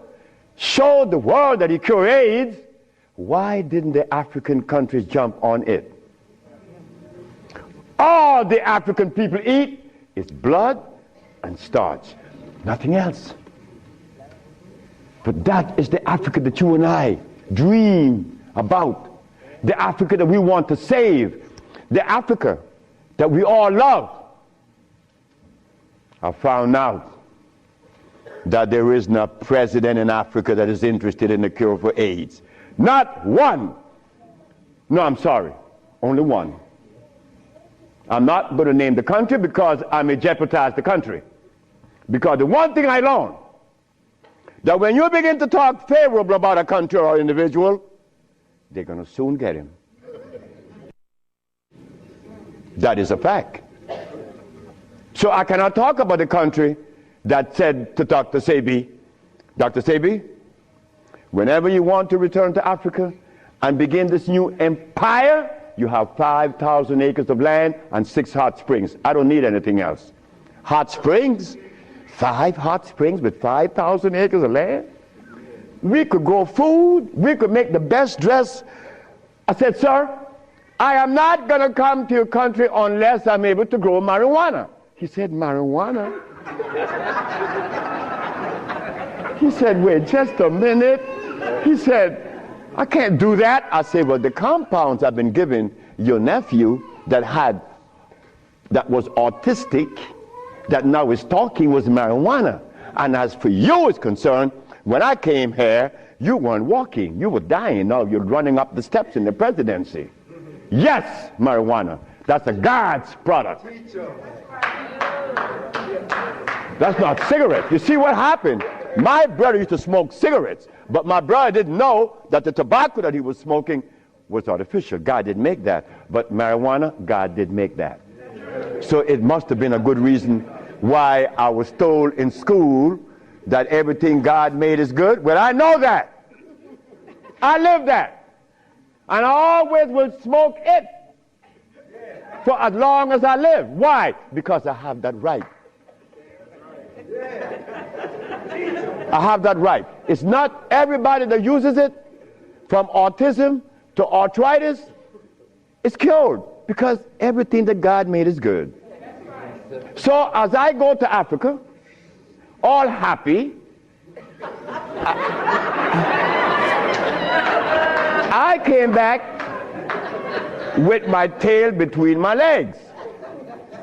showed the world that he cured AIDS, why didn't the African countries jump on it? All the African people eat is blood and starch, nothing else. But that is the Africa that you and I dream about. The Africa that we want to save. The Africa that we all love. I found out that there is no president in Africa that is interested in the cure for AIDS. Not one. No, I'm sorry. Only one. I'm not going to name the country because I may jeopardize the country. Because the one thing I learned, that when you begin to talk favorable about a country or individual, they're going to soon get him. That is a fact. So I cannot talk about the country that said to Dr. Sebi, Dr. Sebi, whenever you want to return to Africa and begin this new empire, you have 5,000 acres of land and 6 hot springs. I don't need anything else. Hot springs? 5 hot springs with 5,000 acres of land? We could grow food. We could make the best dress. I said, sir, I am not going to come to your country unless I'm able to grow marijuana. He said, marijuana? He said, wait just a minute. He said, I can't do that. I said, well, the compounds I've been giving your nephew that was autistic, that now is talking, was marijuana. And as for you is concerned, when I came here, you weren't walking. You were dying. Now you're running up the steps in the presidency. Yes, marijuana. That's a God's product. That's not cigarettes. You see what happened? My brother used to smoke cigarettes, but my brother didn't know that the tobacco that he was smoking was artificial. God didn't make that. But marijuana, God did make that. So it must have been a good reason why I was told in school that everything God made is good. Well, I know that. I live that. And I always will smoke it for as long as I live. Why? Because I have that right. I have that right. It's not everybody that uses it, from autism to arthritis, is cured, because everything that God made is good. So as I go to Africa, all happy, I came back with my tail between my legs,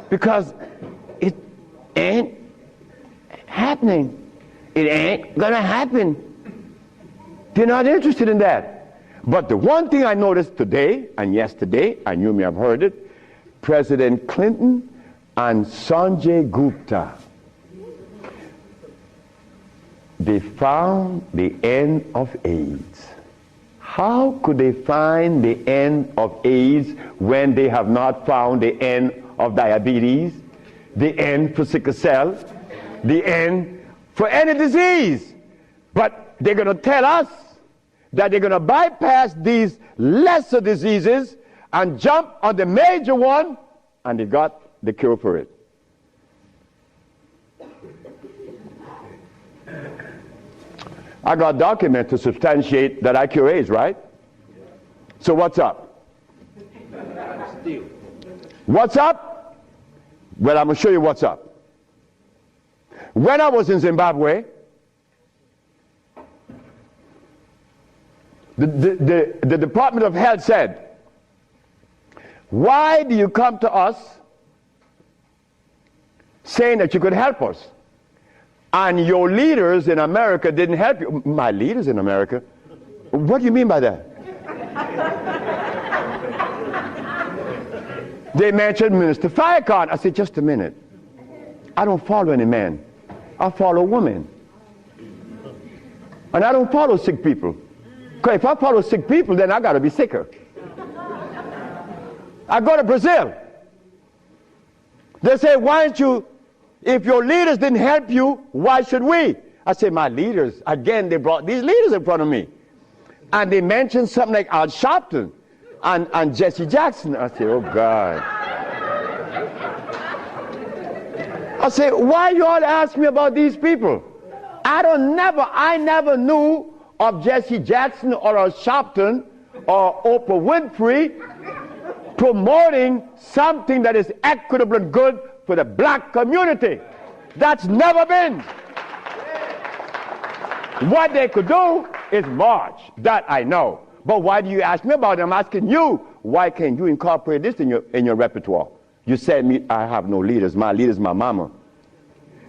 because it ain't happening. It ain't gonna happen. They're not interested in that. But the one thing I noticed today and yesterday, and you may have heard it, President Clinton and Sanjay Gupta, they found the end of AIDS. How could they find the end of AIDS when they have not found the end of diabetes, the end for sickle cell, the end for any disease? But they're going to tell us that they're going to bypass these lesser diseases and jump on the major one, and they got the cure for it. I got documents to substantiate that I cure AIDS, right? So what's up? What's up? Well, I'm going to show you what's up. When I was in Zimbabwe, the Department of Health said, why do you come to us saying that you could help us? And your leaders in America didn't help you. My leaders in America? What do you mean by that? They mentioned Minister Farrakhan. I said, just a minute. I don't follow any man. I follow women. And I don't follow sick people. Because if I follow sick people, then I got to be sicker. I go to Brazil. They say, why don't you, if your leaders didn't help you, why should we? I say, my leaders, again, they brought these leaders in front of me. And they mentioned something like Al Sharpton and Jesse Jackson. I say, oh God. I say, why you all ask me about these people? I never knew of Jesse Jackson or Al Sharpton or Oprah Winfrey promoting something that is equitable and good for the black community. That's never been. What they could do is march. That I know. But why do you ask me about it? I'm asking you, why can't you incorporate this in your repertoire? You said me, I have no leaders. My leader's my mama.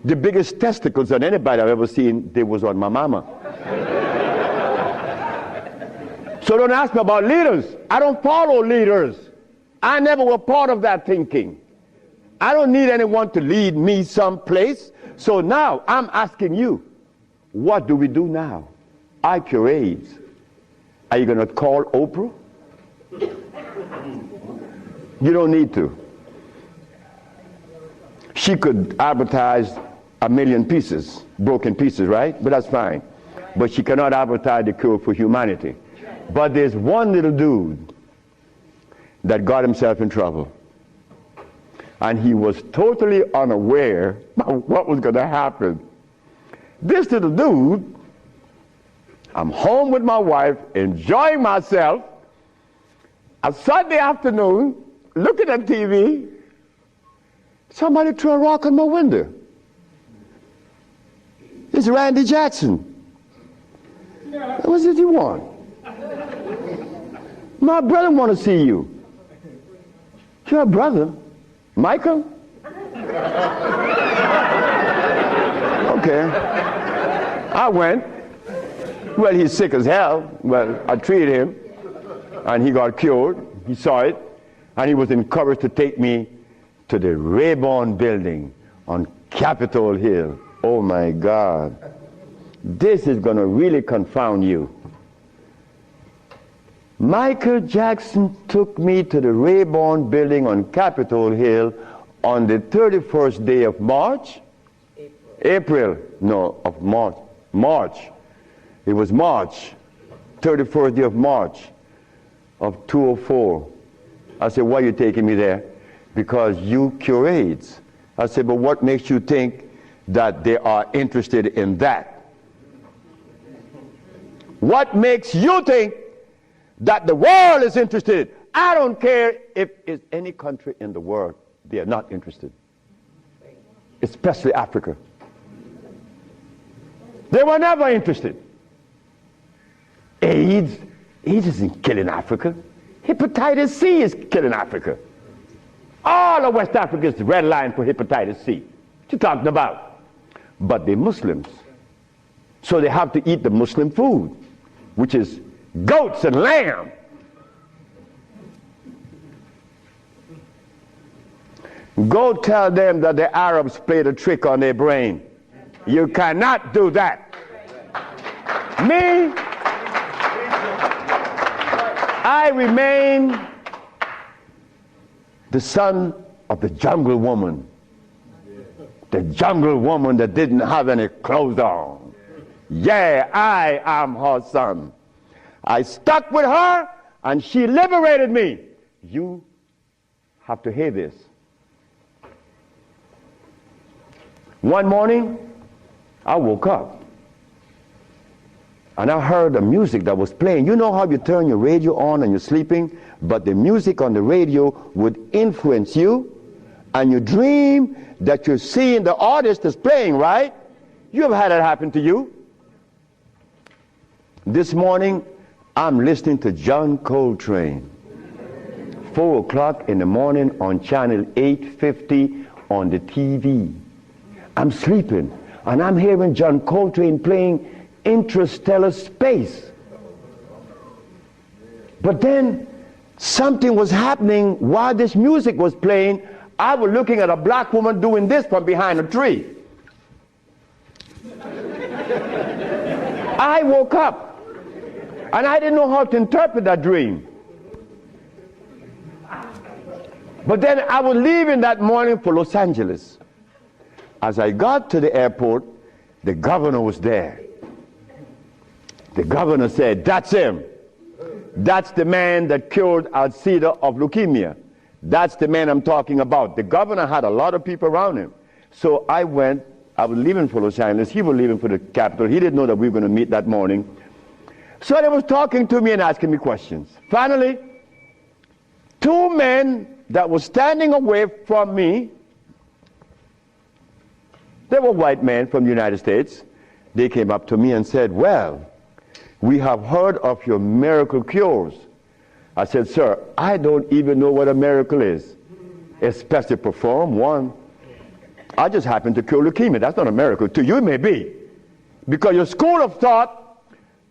The biggest testicles on anybody I've ever seen, they was on my mama. So don't ask me about leaders. I don't follow leaders. I never was part of that thinking. I don't need anyone to lead me someplace. So now I'm asking you, what do we do now? I cure AIDS. Are you going to call Oprah? You don't need to. She could advertise 1 million pieces, broken pieces, right? But that's fine. But she cannot advertise the cure for humanity. But there's one little dude that got himself in trouble. And he was totally unaware of what was going to happen. This little dude, I'm home with my wife, enjoying myself, a Sunday afternoon, looking at TV, somebody threw a rock on my window. It's Randy Jackson. What does he want? My brother want to see you. Your brother? Michael? Okay. I went. Well, he's sick as hell. Well, I treated him, and he got cured. He saw it, and he was encouraged to take me to the Rayburn building on Capitol Hill. Oh my God. This is going to really confound you. Michael Jackson took me to the Rayburn building on Capitol Hill on the 31st day of March. April. No, of March. March. It was March. 31st day of March of 2004. I said, why are you taking me there? Because you cure AIDS. I said, but what makes you think that they are interested in that? What makes you think that the world is interested? I don't care if it's any country in the world, they are not interested. Especially Africa. They were never interested. AIDS isn't killing Africa. Hepatitis C is killing Africa. All of West Africa is the red line for hepatitis C. What you talking about? But they're Muslims. So they have to eat the Muslim food, which is goats and lamb. Go tell them that the Arabs played a trick on their brain. You cannot do that. Me, I remain the son of the jungle woman. The jungle woman that didn't have any clothes on. Yeah, I am her son. I stuck with her and she liberated me. You have to hear this. One morning, I woke up and I heard the music that was playing. You know how you turn your radio on and you're sleeping, but the music on the radio would influence you, and you dream that you're seeing the artist that's playing, right? You have had that happen to you. This morning, I'm listening to John Coltrane. 4 o'clock in the morning on channel 850 on the TV. I'm sleeping, and I'm hearing John Coltrane playing Interstellar Space. But then something was happening while this music was playing. I was looking at a black woman doing this from behind a tree. I woke up, and I didn't know how to interpret that dream. But then I was leaving that morning for Los Angeles. As I got to the airport, the governor was there. The governor said, "That's him. That's the man that cured Alcida of leukemia. That's the man I'm talking about." The governor had a lot of people around him. So I went. I was leaving for Los Angeles. He was leaving for the capital. He didn't know that we were going to meet that morning. So they was talking to me and asking me questions. Finally, 2 men that were standing away from me, they were white men from the United States. They came up to me and said, "Well, we have heard of your miracle cures." I said, "Sir, I don't even know what a miracle is, especially perform one. I just happen to cure leukemia. That's not a miracle. To you it may be. Because your school of thought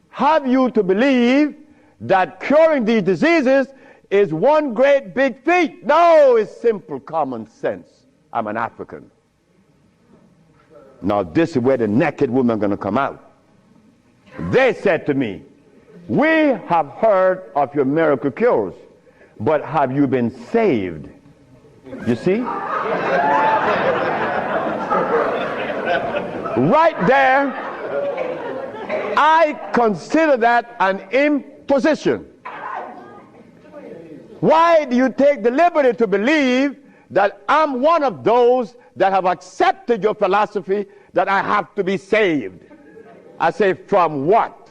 have you to believe that curing these diseases is one great big feat. No, it's simple common sense. I'm an African. Now this is where the naked women are going to come out. They said to me, "We have heard of your miracle cures, but have you been saved?" You see? Right there, I consider that an imposition. Why do you take the liberty to believe that I'm one of those that have accepted your philosophy that I have to be saved? I say, from what?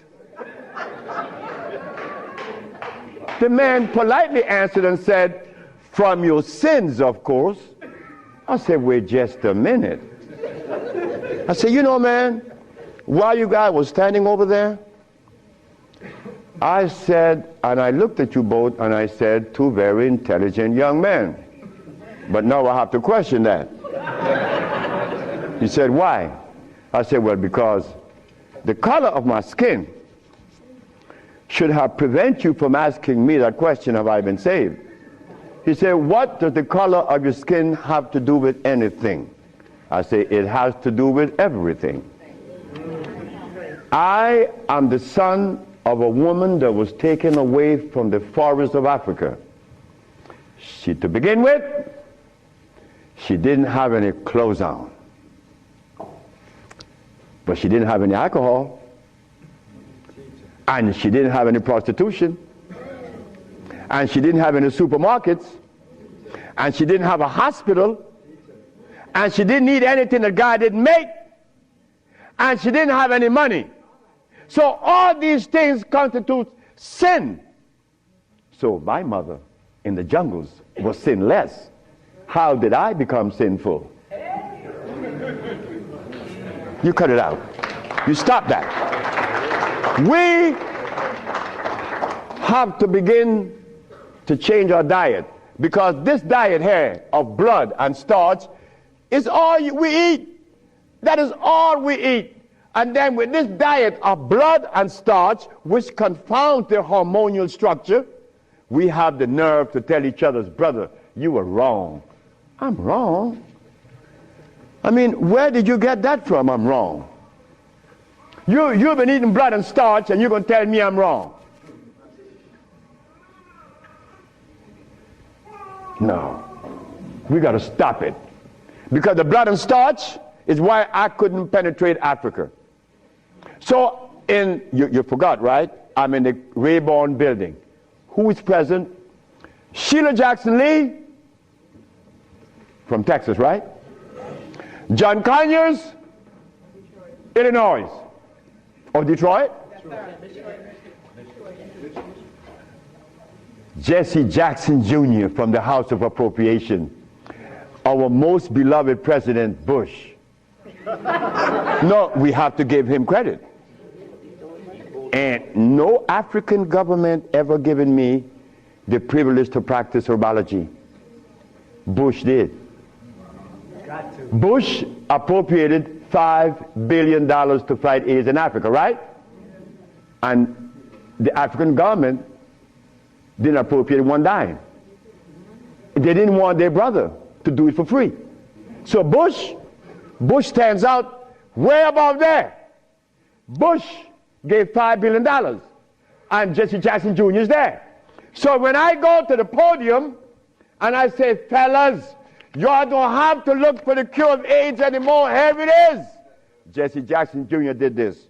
The man politely answered and said, "From your sins, of course." I said, "Wait just a minute." I said, "You know, man, while you guys were standing over there, I said," and I looked at you both, and I said, "Two very intelligent young men. But now I have to question that." He said, "Why?" I said, "Well, because the color of my skin should have prevented you from asking me that question, have I been saved?" He said, "What does the color of your skin have to do with anything?" I say, "It has to do with everything. I am the son of a woman that was taken away from the forest of Africa. To begin with, she didn't have any clothes on. But she didn't have any alcohol. And she didn't have any prostitution. And she didn't have any supermarkets. And she didn't have a hospital. And she didn't need anything that God didn't make. And she didn't have any money. So all these things constitute sin. So my mother in the jungles was sinless. How did I become sinful?" You cut it out. You stop that. We have to begin to change our diet, because this diet here of blood and starch is all we eat. That is all we eat. And then with this diet of blood and starch, which confounds their hormonal structure, we have the nerve to tell each other, brother, you were wrong. I'm wrong? I mean, where did you get that from, I'm wrong? You've been eating blood and starch and you're going to tell me I'm wrong. No. We got to stop it. Because the blood and starch is why I couldn't penetrate Africa. So, you forgot, right? I'm in the Rayborn building. Who is present? Sheila Jackson Lee from Texas, right? John Conyers, Illinois. Or Detroit? Jesse Jackson Jr. from the House of Appropriation. Our most beloved President Bush. No, we have to give him credit. And no African government ever given me the privilege to practice herbology. Bush did. Bush appropriated $5 billion to fight AIDS in Africa, right? And the African government didn't appropriate one dime. They didn't want their brother to do it for free. So Bush stands out way above there. Bush gave $5 billion, and Jesse Jackson Jr. is there. So when I go to the podium and I say, fellas, y'all don't have to look for the cure of AIDS anymore. Here it is. Jesse Jackson Jr. did this.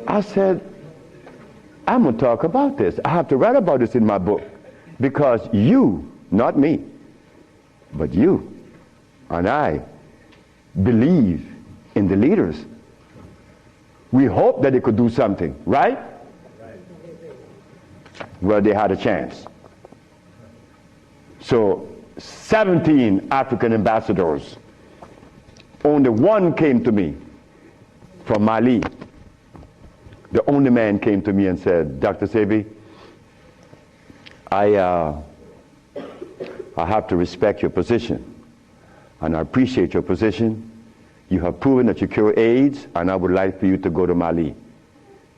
I said, I'm going to talk about this. I have to write about this in my book. Because you, not me, but you and I believe in the leaders. We hope that they could do something, right? Well, they had a chance. So 17 African ambassadors. Only one came to me from Mali. The only man came to me and said, Dr. Sebi, I have to respect your position, and I appreciate your position. You have proven that you cure AIDS, and I would like for you to go to Mali.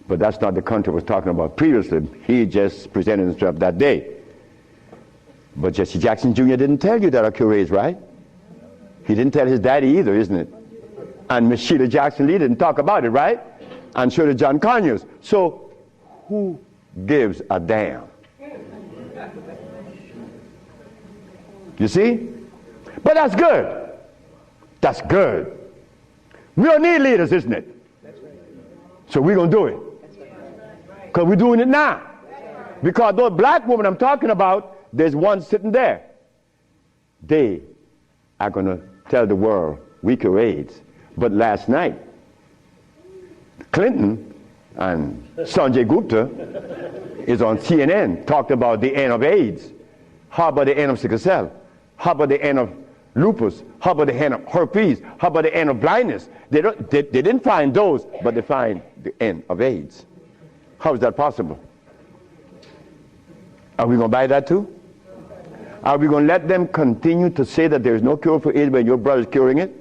But that's not the country I was talking about previously. He just presented himself that day. But Jesse Jackson Jr. didn't tell you that I cure AIDS, right? He didn't tell his daddy either, isn't it? And Miss Sheila Jackson Lee didn't talk about it, right? And so did John Conyers. So who gives a damn? You see? But that's good. That's good. We don't need leaders, isn't it? So we're going to do it. Because we're doing it now. Because those black women I'm talking about, there's one sitting there. They are going to tell the world we cure AIDS. But last night, Clinton and Sanjay Gupta is on CNN talked about the end of AIDS. How about the end of sickle cell? How about the end of lupus? How about the end of herpes? How about the end of blindness? They didn't find those, but they find the end of AIDS. How is that possible? Are we going to buy that too? Are we going to let them continue to say that there is no cure for AIDS when your brother is curing it?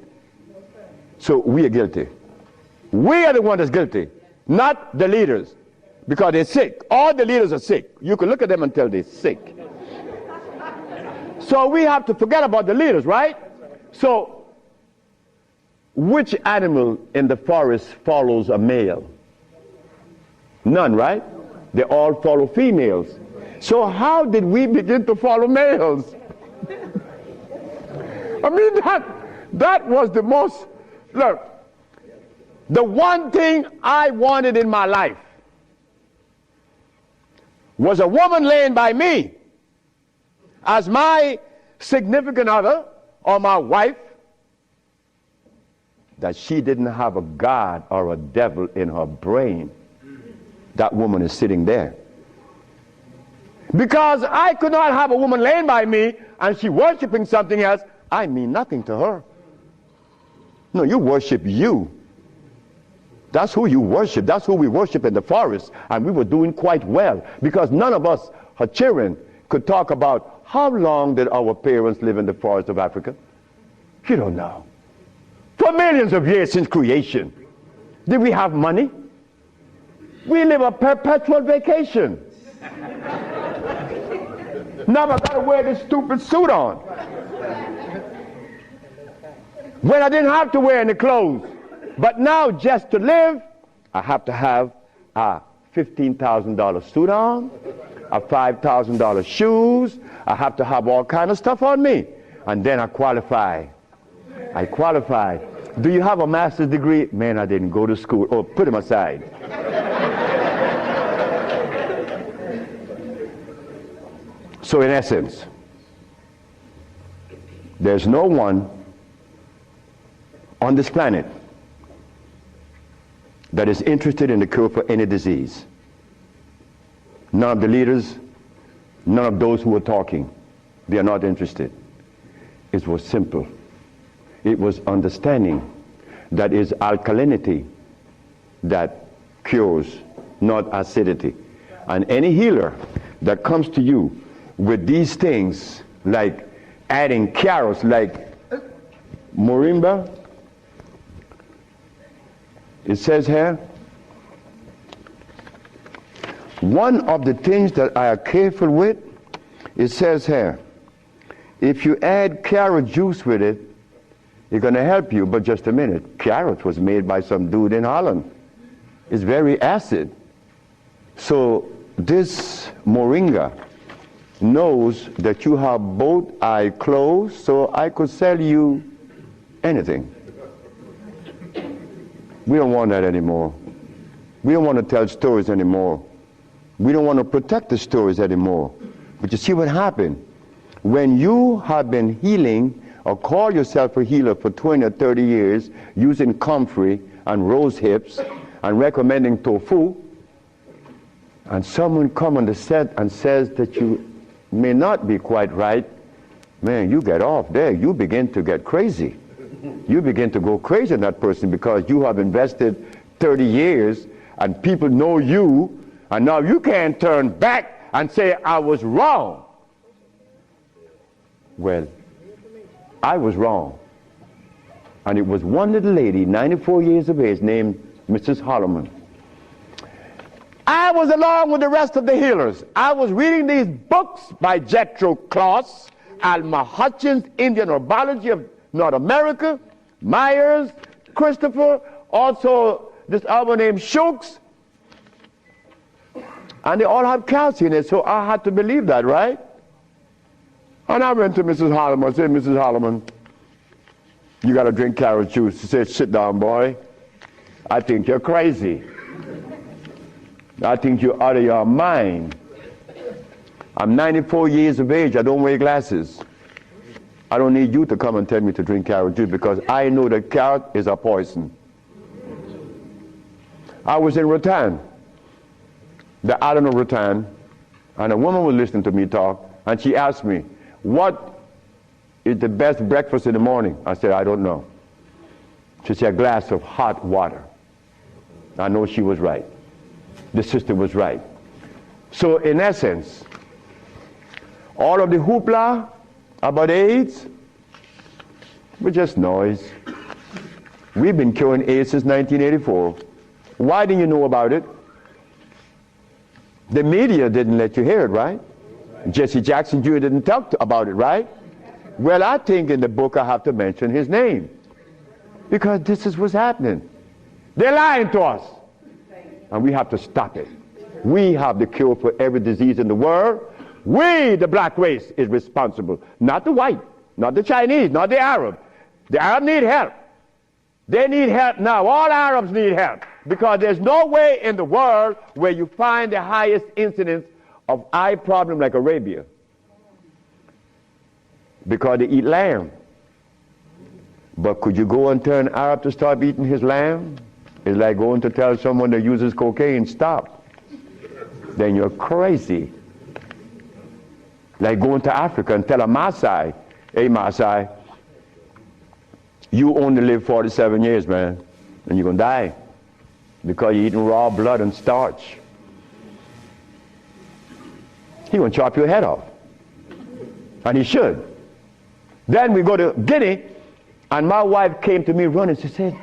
So we are guilty. We are the one that's guilty, not the leaders, because they're sick. All the leaders are sick. You can look at them and tell they're sick. So we have to forget about the leaders, right? So which animal in the forest follows a male? None, right? They all follow females. So how did we begin to follow males? I mean, that was the most, look, the one thing I wanted in my life was a woman laying by me as my significant other or my wife, that she didn't have a God or a devil in her brain. That woman is sitting there. Because I could not have a woman laying by me and she worshiping something else. I mean nothing to her. No, you worship you. That's who you worship. That's who we worship in the forest. And we were doing quite well because none of us, her children, could talk about how long did our parents live in the forest of Africa. You don't know. For millions of years since creation, did we have money? We live a perpetual vacation. Now I gotta wear this stupid suit on. When I didn't have to wear any clothes. But now just to live, I have to have a $15,000 suit on, a $5,000 shoes. I have to have all kind of stuff on me. And then I qualify. Do you have a master's degree? Man, I didn't go to school. Oh, put him aside. So in essence, there's no one on this planet that is interested in the cure for any disease. None of the leaders, none of those who are talking, they are not interested. It was simple. It was understanding that is alkalinity that cures, not acidity. And any healer that comes to you with these things, like adding carrots, like moringa, it says here, one of the things that I are careful with, it says here, if you add carrot juice with it, it's going to help you. But just a minute, carrot was made by some dude in Holland. It's very acid. So this moringa knows that you have both eyes closed, so I could sell you anything. We don't want that anymore. We don't want to tell stories anymore. We don't want to protect the stories anymore. But you see what happened? When you have been healing or call yourself a healer for 20 or 30 years using comfrey and rose hips and recommending tofu, and someone come on the set and says that you may not be quite right, man, you get off there. You begin to get crazy. You begin to go crazy on that person because you have invested 30 years and people know you, and now you can't turn back and say, I was wrong. Well, I was wrong. And it was one little lady, 94 years of age, named Mrs. Holloman. I was along with the rest of the healers. I was reading these books by Jethro Kloss, Alma Hutchins, Indian Herbology of North America, Myers, Christopher, also this other named Shooks. And they all have calcium in it, so I had to believe that, right? And I went to Mrs. Holloman. I said, Mrs. Holloman, you got to drink carrot juice. She said, sit down, boy. I think you're crazy. I think you're out of your mind. I'm 94 years of age. I don't wear glasses. I don't need you to come and tell me to drink carrot juice because I know that carrot is a poison. I was in Rattan, the island of Rattan, and a woman was listening to me talk, and she asked me, what is the best breakfast in the morning? I said, I don't know. She said, a glass of hot water. I know she was right. The sister was right. So in essence, all of the hoopla about AIDS was just noise. We've been curing AIDS since 1984. Why didn't you know about it? The media didn't let you hear it, right? Jesse Jackson Jr. didn't talk about it, right? Well, I think in the book I have to mention his name because this is what's happening. They're lying to us. And we have to stop it. We have the cure for every disease in the world. We, the black race, is responsible. Not the white, not the Chinese, not the Arab. The Arab need help. They need help now. All Arabs need help. Because there's no way in the world where you find the highest incidence of eye problem like Arabia. Because they eat lamb. But could you go and tell an Arab to stop eating his lamb? It's like going to tell someone that uses cocaine, stop. Then you're crazy. Like going to Africa and tell a Maasai, hey Maasai, you only live 47 years, man, and you're going to die because you're eating raw blood and starch. He's going to chop your head off. And he should. Then we go to Guinea And my wife came to me running. She said,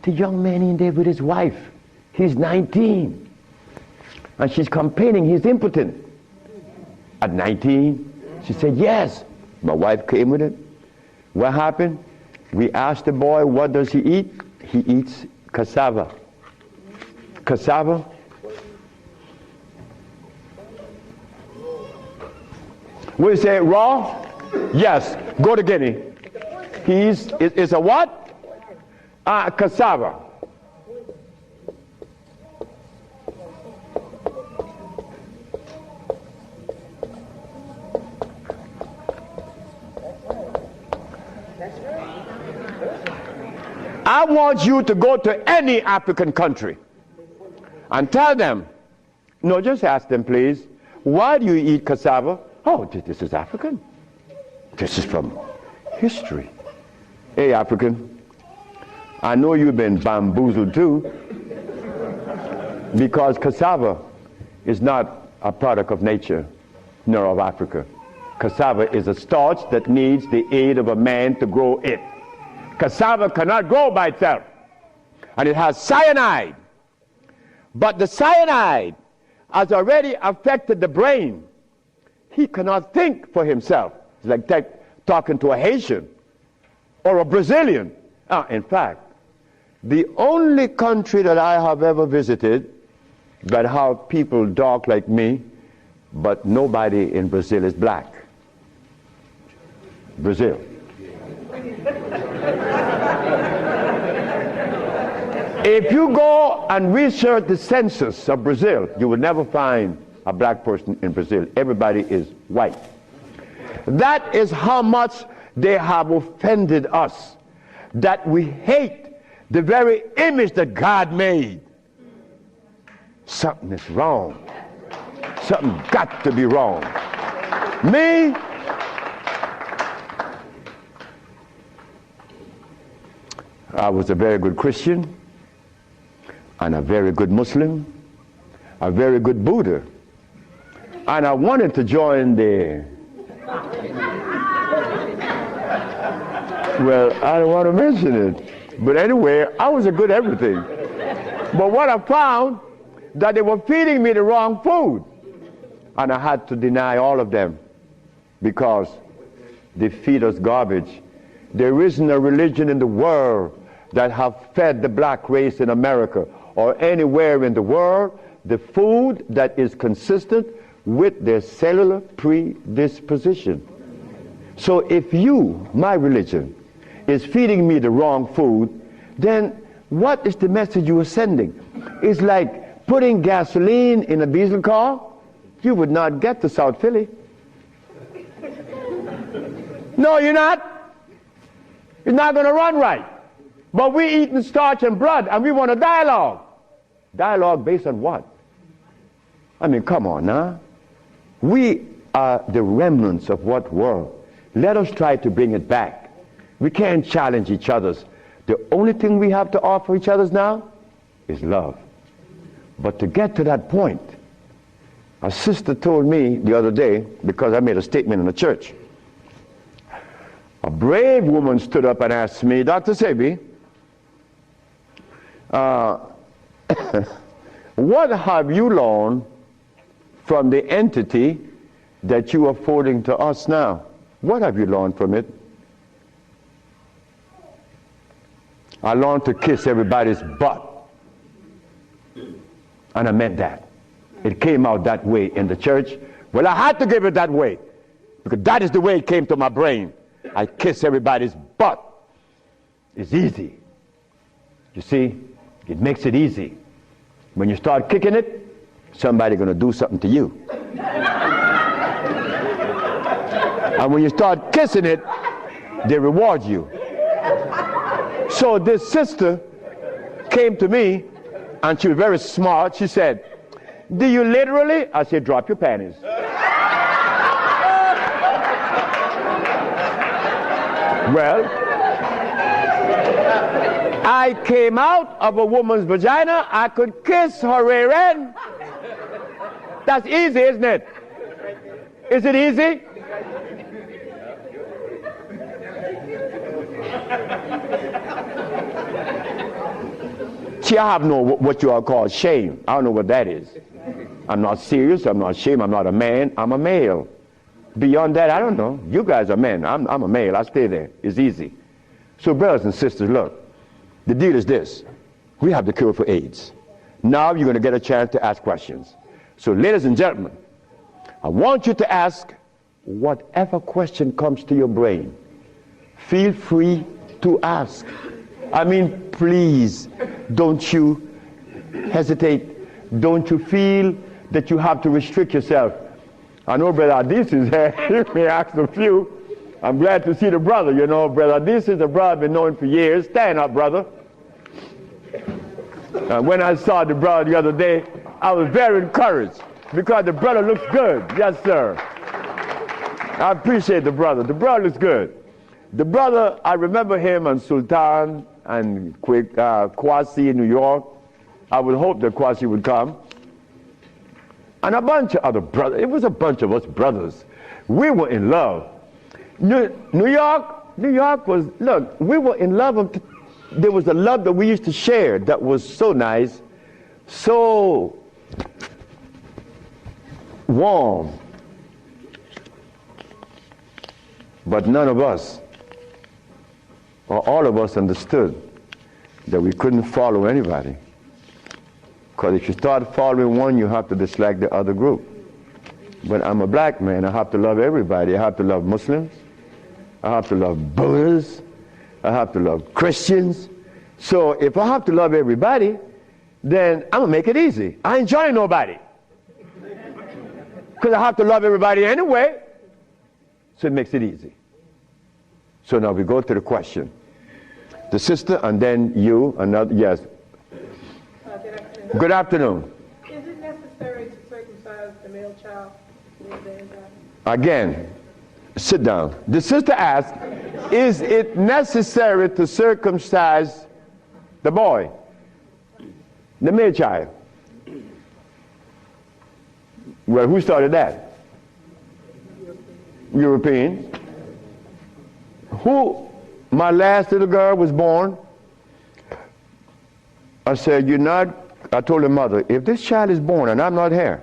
the young man in there with his wife, he's 19. And she's complaining he's impotent. At 19, she said, yes. My wife came with it. What happened? We asked the boy, what does he eat? He eats cassava. Cassava. We say raw? Yes. Go to Guinea. It's a what? Cassava. I want you to go to any African country and tell them, no, just ask them, please, why do you eat cassava? Oh, this is African. This is from history. Hey, African, I know you've been bamboozled too, because cassava is not a product of nature, nor of Africa. Cassava is a starch that needs the aid of a man to grow it. Cassava cannot grow by itself, and it has cyanide. But the cyanide has already affected the brain. He cannot think for himself. It's like talking to a Haitian or a Brazilian. In fact, the only country that I have ever visited that have people dark like me, but nobody in Brazil is black. Brazil. If you go and research the census of Brazil, you will never find a black person in Brazil. Everybody is white. That is how much they have offended us, that we hate the very image that God made. Something is wrong. Something got to be wrong. Me, I was a very good Christian, and a very good Muslim, a very good Buddha. And I wanted to join the, well, I don't want to mention it. But anyway, I was a good everything. But what I found, that they were feeding me the wrong food. And I had to deny all of them because they feed us garbage. There isn't a religion in the world that have fed the black race in America or anywhere in the world the food that is consistent with their cellular predisposition. So if you, my religion, is feeding me the wrong food, then what is the message you are sending? It's like putting gasoline in a diesel car. You would not get to South Philly. No, you're not. It's not going to run right. But we're eating starch and blood, and we want a dialogue. Dialogue based on what? I mean, come on now. We are the remnants of what world? Let us try to bring it back. We can't challenge each other's. The only thing we have to offer each other's now is love. But to get to that point, a sister told me the other day, because I made a statement in the church, a brave woman stood up and asked me, Dr. Sebi, what have you learned from the entity that you are forwarding to us now? What have you learned from it? I learned to kiss everybody's butt. And I meant that. It came out that way in the church. Well, I had to give it that way, because that is the way it came to my brain. I kiss everybody's butt. It's easy. You see, it makes it easy. When you start kicking it, somebody's going to do something to you. And when you start kissing it, they reward you. So this sister came to me, and she was very smart. She said, do you literally? I said, drop your panties. Well, I came out of a woman's vagina. I could kiss her rear end. That's easy, isn't it? Is it easy? See, I have no what you all call shame. I don't know what that is. I'm not serious. I'm not ashamed. I'm not a man. I'm a male. Beyond that, I don't know. You guys are men. I'm a male. I stay there. It's easy. So brothers and sisters, look. The deal is this. We have the cure for AIDS. Now you're going to get a chance to ask questions. So ladies and gentlemen, I want you to ask whatever question comes to your brain. Feel free to ask. I mean, please, don't you hesitate. Don't you feel that you have to restrict yourself. I know Brother Adis is here. He may ask a few. I'm glad to see the brother. You know, Brother Adis is a brother I've been knowing for years. Stand up, brother. When I saw the brother the other day, I was very encouraged because the brother looks good. Yes, sir. I appreciate the brother. The brother looks good. The brother, I remember him and Sultan and Kwasi in New York. I would hope that Kwasi would come. And a bunch of other brothers. It was a bunch of us brothers. We were in love. New York was, look, we were in love. There was a love that we used to share that was so nice, so warm. But none of us, or all of us, understood that we couldn't follow anybody. Because if you start following one, you have to dislike the other group. But I'm a black man. I have to love everybody. I have to love Muslims. I have to love Buddhists. I have to love Christians. So if I have to love everybody, then I'm going to make it easy. I ain't joining nobody. Because I have to love everybody anyway. So it makes it easy. So now we go to the question. The sister and then you, another, yes. Good afternoon. Is it necessary to circumcise the male child? Again, sit down. The sister asked, is it necessary to circumcise the boy, the male child? Well, who started that? Europeans. Who? My last little girl was born. I said, I told her mother, if this child is born and I'm not here,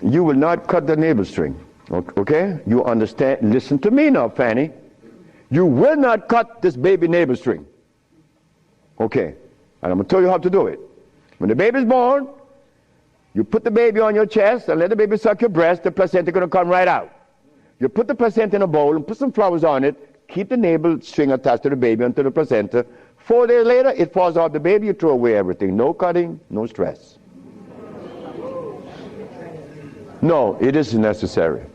you will not cut the navel string. Okay? You understand? Listen to me now, Fanny. You will not cut this baby navel string. Okay? And I'm going to tell you how to do it. When the baby's born, you put the baby on your chest and let the baby suck your breast. The placenta is going to come right out. You put the placenta in a bowl and put some flowers on it. Keep the navel string attached to the baby until the placenta. 4 days later, it falls off the baby. You throw away everything. No cutting, no stress. No, it isn't necessary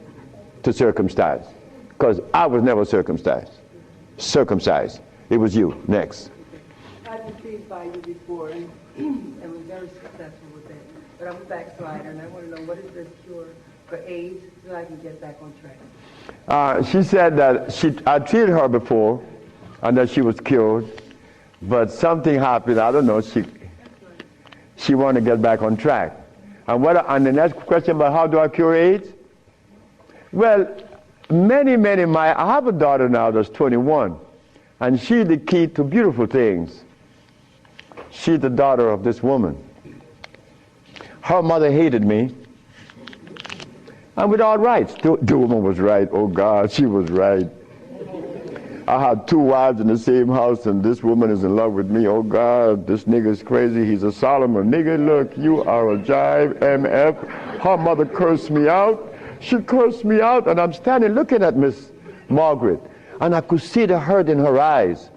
to circumcise, because I was never circumcised. It was you. Next. I conceived by you before and was very successful with it. But I'm a backslider and I want to know, what is the cure for AIDS so I can get back on track? She said that I treated her before and that she was cured, but something happened. I don't know. She wanted to get back on track. And the next question about how do I cure AIDS? Well, I have a daughter now that's 21, and she's the key to beautiful things. She's the daughter of this woman. Her mother hated me, and with all rights. The woman was right. Oh God, she was right. I had 2 wives in the same house, and this woman is in love with me. Oh God, this nigga's crazy. He's a Solomon. Nigga, look, you are a jive, MF. Her mother cursed me out. She cursed me out, and I'm standing looking at Miss Margaret, and I could see the hurt in her eyes,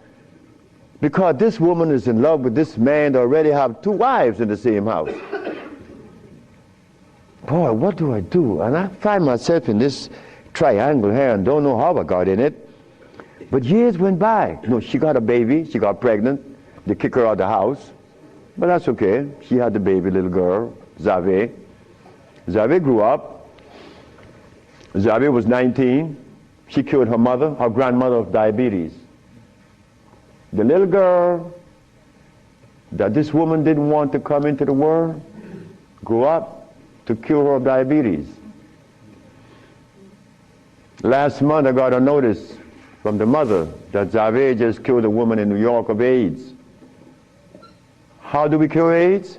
because this woman is in love with this man that already have 2 wives in the same house. Boy, what do I do? And I find myself in this triangle here and don't know how I got in it. But years went by. No, she got a baby. She got pregnant. They kicked her out of the house. But that's okay. She had the baby, little girl, Zave. Zave grew up. Zave was 19. She cured her mother, her grandmother, of diabetes. The little girl that this woman didn't want to come into the world grew up to cure her of diabetes. Last month I got a notice from the mother that Xavier just cured a woman in New York of AIDS. How do we cure AIDS?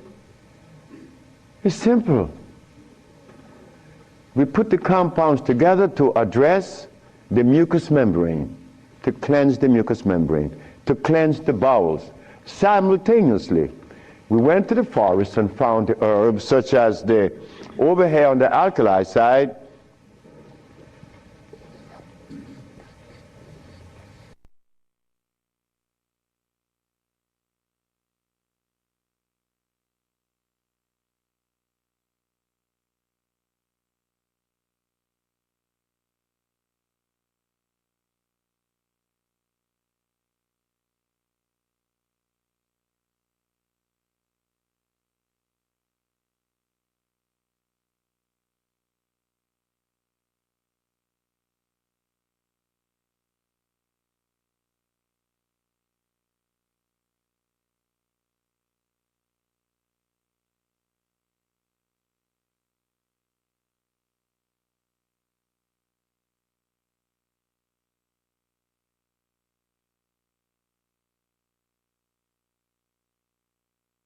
It's simple. We put the compounds together to address the mucous membrane, to cleanse the mucous membrane, to cleanse the bowels. Simultaneously, we went to the forest and found the herbs such as over here on the alkali side,